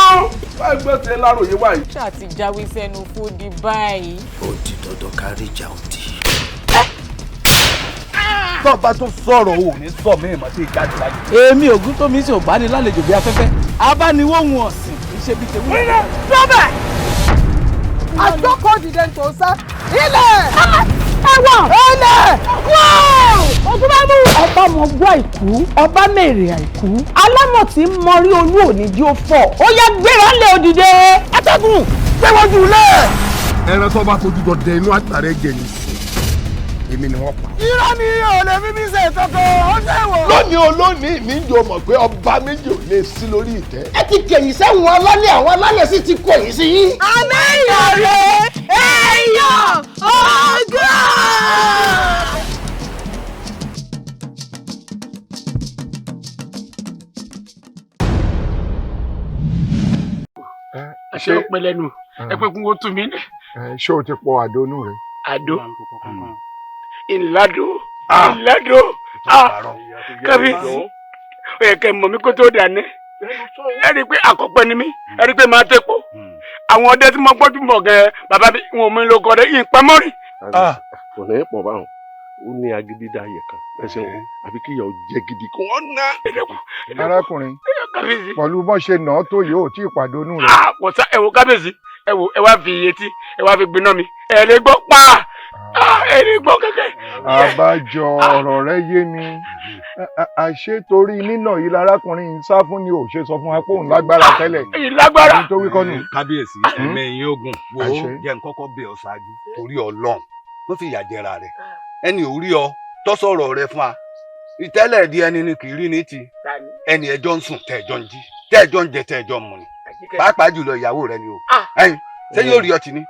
bá gbé tẹ láròyé wáyé. ṣáà ti jáwé sẹ́nu fúdi báyìí. Ó di dandan kárí ìjà òdì. Tó bá tún sọ̀rọ̀ ò ní sọ mí ìmọ̀ tí ì jáde láyé. Èmi ògún tó mi sì ò bá ní lálejò bí afẹ́fẹ́. Abániwóhun ọ̀sìn kì í ṣe bí tèmi. ilé dọ́bẹ̀ àjọkọ̀ dìde tó sá ilẹ̀ ẹ̀wọ̀n ilẹ̀ ogun bá mú. ọba mọ gbọ́ àìkú ọba mèrè àìkú alámọ̀ tí ń mọrí olú òní jí ó fọ́ ó yá gbéra lé òdìdé atẹ́gùn gbéwọ́jú lẹ̀. Ẹran tó bá fojú dọdẹ inú àtàrẹ jẹ ní èmi ni wọ́n pa. irọ́ ni ò lè fi mí ṣe ìtọ́kọ̀ ó ṣe wò. Lónìí olónìí mi jọ mọ̀ pé ọba méjì ò lè sí lórí ìtẹ́. Ẹ ti kẹ̀yìn sẹ́wọ̀n alálẹ̀ àwọn alálẹ̀ sì ti kọ̀yìn sí yín. àmì ìyọ̀rẹ́ èèyàn ọ̀gá. Ṣé ó pẹ́ lẹ́nu ẹ pé kún ó tún mí nẹ. Ṣé o ti pọ àdónú rẹ? Àdó ìlàdó kábíyèsí ó yẹ kẹ́ mọ̀ mí kó tó dà ní. Ẹ rí i pé àkọ́pẹ́ ni mí ẹ rí i pé máa tẹ́pọ̀ àwọn ọdẹ tí mo gbọ́dọ̀ mọ̀ gan bàbá mi wọn ò mú lóko ọdẹ ìpamọ́ rí. Kò ní pọ̀ báwọn ó ní agídí dáyẹ̀ kan ẹsẹ̀ wọn àbí kí ìyàwó jẹ́ gidi kó wọ́n ná. Arákùnrin pẹ̀lú bọ́n ṣe nà ọ́ tó yìí ò tí ì pàdónú rẹ. Kò sá ẹ wo kábíyèsí ẹ wo ẹ wá fi etí ẹ wá fi gbiná mi ẹ lè gbọ́ pa ẹ lè gbọ́ kẹ́kẹ́. Àbájọ ọ̀rọ̀ rẹ yé mi àṣé torí nínà yìí lárákùnrin ń sá fún ni ò ṣe sọ fún wa pé òun lágbára tẹ́lẹ̀. Ìlágbára. Nítorí kọ́ nù. Kábíyèsí ẹ̀mẹ̀yìn ogun wo jẹ́ nkọ́kọ́ bẹ̀ ọ́ ṣáájú torí Ọlọ́run ló fi ìyà jẹra rẹ̀ ẹni ò rí ọ tó sọ̀rọ̀ rẹ fún wa ìtẹ́lẹ̀ di ẹni ni kì í rí ní ti ẹni ẹjọ́ ń sùn tẹ́ẹ̀jọ́ ń jí tẹ́ẹ̀jọ́ ń jẹ tẹ́ẹ̀jọ́ ń mu ni pàápàá jùlọ ìyàwó rẹ ni o ẹyin ṣé yóò rí ọtí ni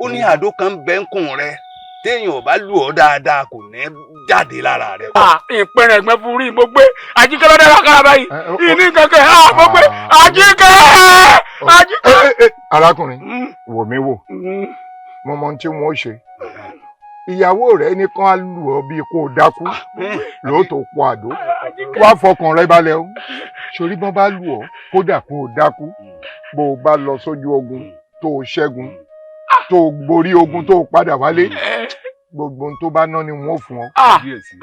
ó ní àdó kan bẹ́ ń kùn rẹ téèyàn ò bá lù ọ́ dáadáa kò ní jáde lára rẹ. ìpẹrẹ ẹgbẹ fún rí mo gbé Àjíkẹ́ lọ́dẹ lákàrà báyìí ìní kankan mo gbé Àjíkẹ́. Arákùnrin wò mí wò mo mọ ohun tí wọn ó ṣe ìyàwó rẹ nìkan á lù ọ́ bíi kó o dákú lóòótọ́ pọ̀ àdó wá fọkàn rẹ balẹ̀ o sórí bọ́n bá lù ọ́ kódà kó o dákú bó o bá lọ sójú ogun tó o ṣẹ́gun tó o borí ogun tó o padà wálé gbogbo ohun tó bá ná ni wọn ò fún ọ. Kábíyèsí.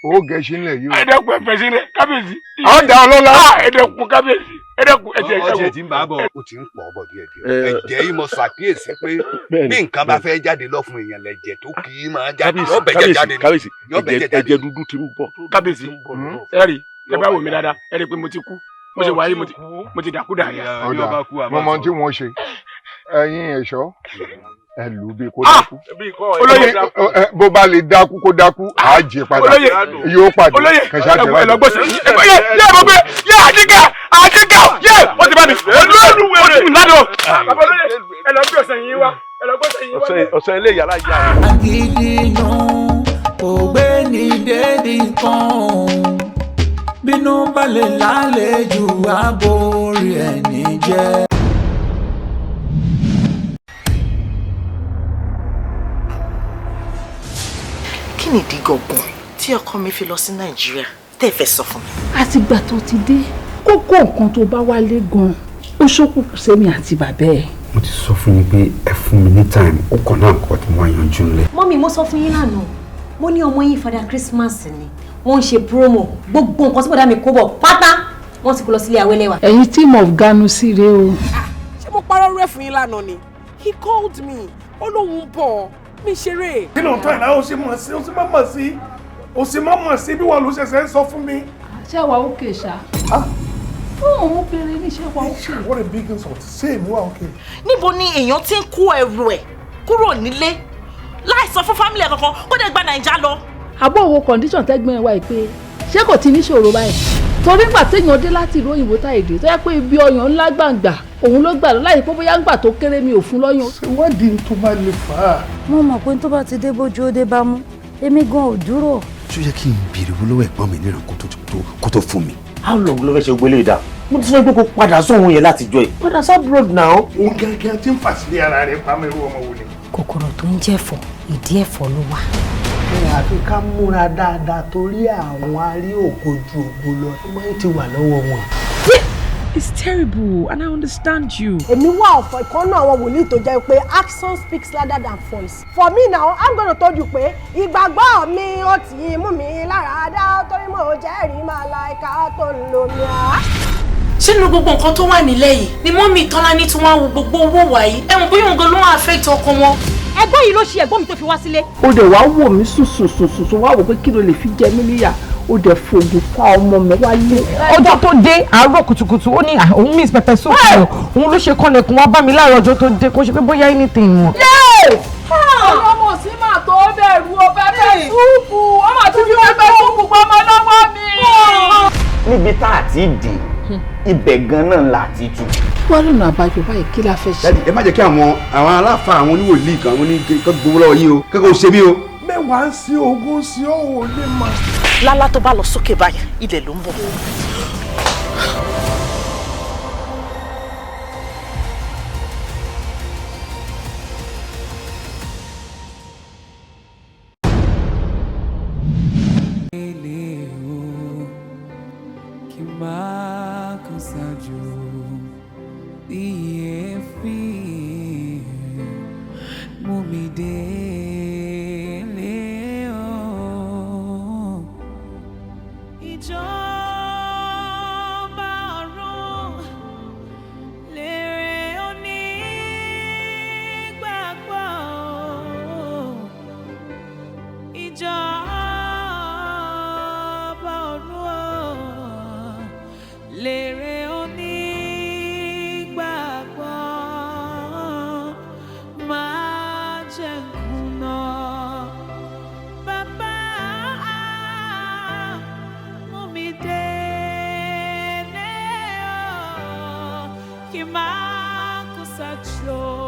ó gẹ̀ẹ́sì ńlẹ̀ yìí o. ẹ̀ẹ́dẹ́kun ẹ̀fẹ̀ sílẹ̀ kábíyèsí. àwọn dà ọlọ́lá. ẹ̀ẹ́dẹ́kun kábíyèsí ẹ̀ẹ́dẹ́kun ẹ̀jẹ̀ ẹ̀jẹ̀. ọ̀sẹ̀ tí ń bá bọ̀ ó ti ń pọ̀ bọ̀ díẹ̀díẹ̀ ẹ̀jẹ̀ yìí mo ṣàkíyèsí pé bí nǹkan bá fẹ́ jáde lọ́fun èèyàn lẹ̀jẹ̀ tó kì í máa jáde yóò bẹ̀jẹ̀ jáde kábíyèsí ẹ̀jẹ̀ dúdú ti ń bọ̀. kábíyèsí ẹ rí ẹ bá wò mí dáadáa ẹ rí pé mo ti kú mo ṣe wáyé mo ti dàkú dàyà. ọ̀dà mo mọ tí wọ́n ṣe ẹ̀yin ẹ̀ṣọ́ ẹ lù bí kó dákú. olóyè bó bá lè dákú kó dákú àá jẹ padà yóò pàdé kẹsà jẹ báyìí. olóyè yẹ mo gbé yẹ Àjíkẹ́ yẹ o ti bá mi. gbádùn. Bàbá olóyè ẹ lọ gbé ọ̀sẹ̀ yìí wá. Ẹ lọ gbé ọ̀sẹ̀ yìí wá. Ọ̀sẹ̀ ilé yàrá ìyá. Agídínú kò gbé ní débi kan. Bínú balẹ̀ lálejò àbórí ẹni jẹ́. Kí ni ìdí gangan tí ọkọ mi fi lọ sí Nàìjíríà tẹ́ fẹ́ sọ fún mi? Àtìgbà tó ti dé kókó nǹkan tó bá wálé gan ó ṣókùnkùn sẹ́mi àti bàbá ẹ̀. Mo ti sọ fún yín pé ẹ fún mi ní time ó kàn náà kọ́ tí mo wá yanjú nílẹ̀. Mọ́mí mo sọ fún yín lánàá mo ní ọmọ yín Father Christmas ni wọ́n ń ṣe promo gbogbo nǹkan tí bọ̀dá mi kó bọ̀ pátá wọ́n ti kó lọ sílé Awẹ́lẹ́wà. Ẹ̀yin team of Ganu sí rèé o. Ṣé mo parọ́ rẹ̀ fún yín lánàá ni? He called me ó lóun bọ̀ mi ṣeré. Kí ló ń tọ́ ìlà ó sì mọ̀ sí ó sì má mọ̀ sí ó sì má mọ̀ sí bí wọ́n ló ṣẹ̀ṣẹ̀ ń sọ fún mi. Ṣé wàá òkè ṣá? Òun bèrè ní ṣé wàá òkè. What a big insult. Ṣé èmi wà òkè? Níbo ni èèyàn ti ń kó ẹrù ẹ̀ kúrò nílé láì sọ fún fámìlì ẹ̀ kankan kó dé gba Nàìjà lọ? Àbọ̀ wo condition tẹ́gbọ́n ẹ̀ wá pé ṣé kò ti níṣòro báyìí? Torí gbà téèyàn dé láti ìlú òyìnbó tá èdè tó yẹ pé ibi ọyàn ńlá gbàǹgbà òun ló gbà lọ láì pé bóyá ńgbà tó kéré mi ò fún lọ́yàn. Ìwádìí tó bá lè fà á. Mo mọ̀ pé tó bá ti dé bójú ó dé bá mú èmi gan ò dúró. Ṣó yẹ kí n béèrè owó lọ́wọ́ ẹ̀gbọ́n mi níran kó tó fún mi? How long ló fẹ́ ṣe gbélé ìdá? Mo ti sọ pé kó padà sóhun yẹn láti jọ ẹ̀. Padà sí abroad now. Òun gẹ́gẹ́ tí ń fàṣílẹ̀ ara rẹ̀ pamọ́ irú ọmọ wo ni. Kòkòrò tó ń jẹ̀fọ́ ìdí ẹ̀fọ́ ló wà. Àfi ká múra dáadáa torí àwọn arí ògo ju ògo lọ tó máa ń ti wà lọ́wọ́ wọn. It's terrible and I understand you. Èmi wá ọ̀fọ̀ ìkan náà àwọn wòlíì tó jẹ́ pé action speaks louder than voice. For me now, I'm gonna tell you pé ìgbàgbọ́ mi ó ti mú mi lára dá torí mo jẹ́rìí màláíkà tó ń lo mi á. Ṣé nínú gbogbo nǹkan tó wà nílẹ̀ yìí ni mọ́mì Tọ́lání tí wọ́n wo gbogbo owó wà yìí? Ẹ̀wọ̀n bóyá òun gan ló ń affect ọkọ wọn. Ẹ̀gbọ́n yìí ló ṣe ẹ̀gbọ́n mi tó fi wá sílé. Ó dẹ̀ wá wò mí sùn wá wò pé kí ló lè fi jẹ mí níyà. Ó dẹ̀ fògùn fa ọmọ mi wálé. Ọjọ́ tó dé àárọ̀ kùtùkùtù ó ní òun miss pepper soup òun ló ṣe kọ́nẹ̀kùn wá bá mi láàárọ̀ ọjọ́ tó dé kó ṣe pé bóyá anything wọn. Ọlọ́mọ sí máa tó bẹ̀rù o pẹpẹ súùpù ọmọ àti fi pẹpẹ súùpù pọmọ lọ́wọ́ mi. Níbi tá a ti dì ibẹ̀ gan-an là ti tú. Wọ́n lọ́nà àbájọ báyìí kí la fẹ́ ṣe. Ẹ má jẹ́ kí àwọn aláfa àwọn oníwòlíì kan wọ́n ní kí gbowó lọ́wọ́ yín o kẹ́kọ̀ọ́ ṣe bí o. Mẹ́wàá ń sí ogún sí òun ò lè mọ̀. Lálá tó bá lọ sókè báyìí ilẹ̀ ló ń bọ̀. Kí máa kó sàjò.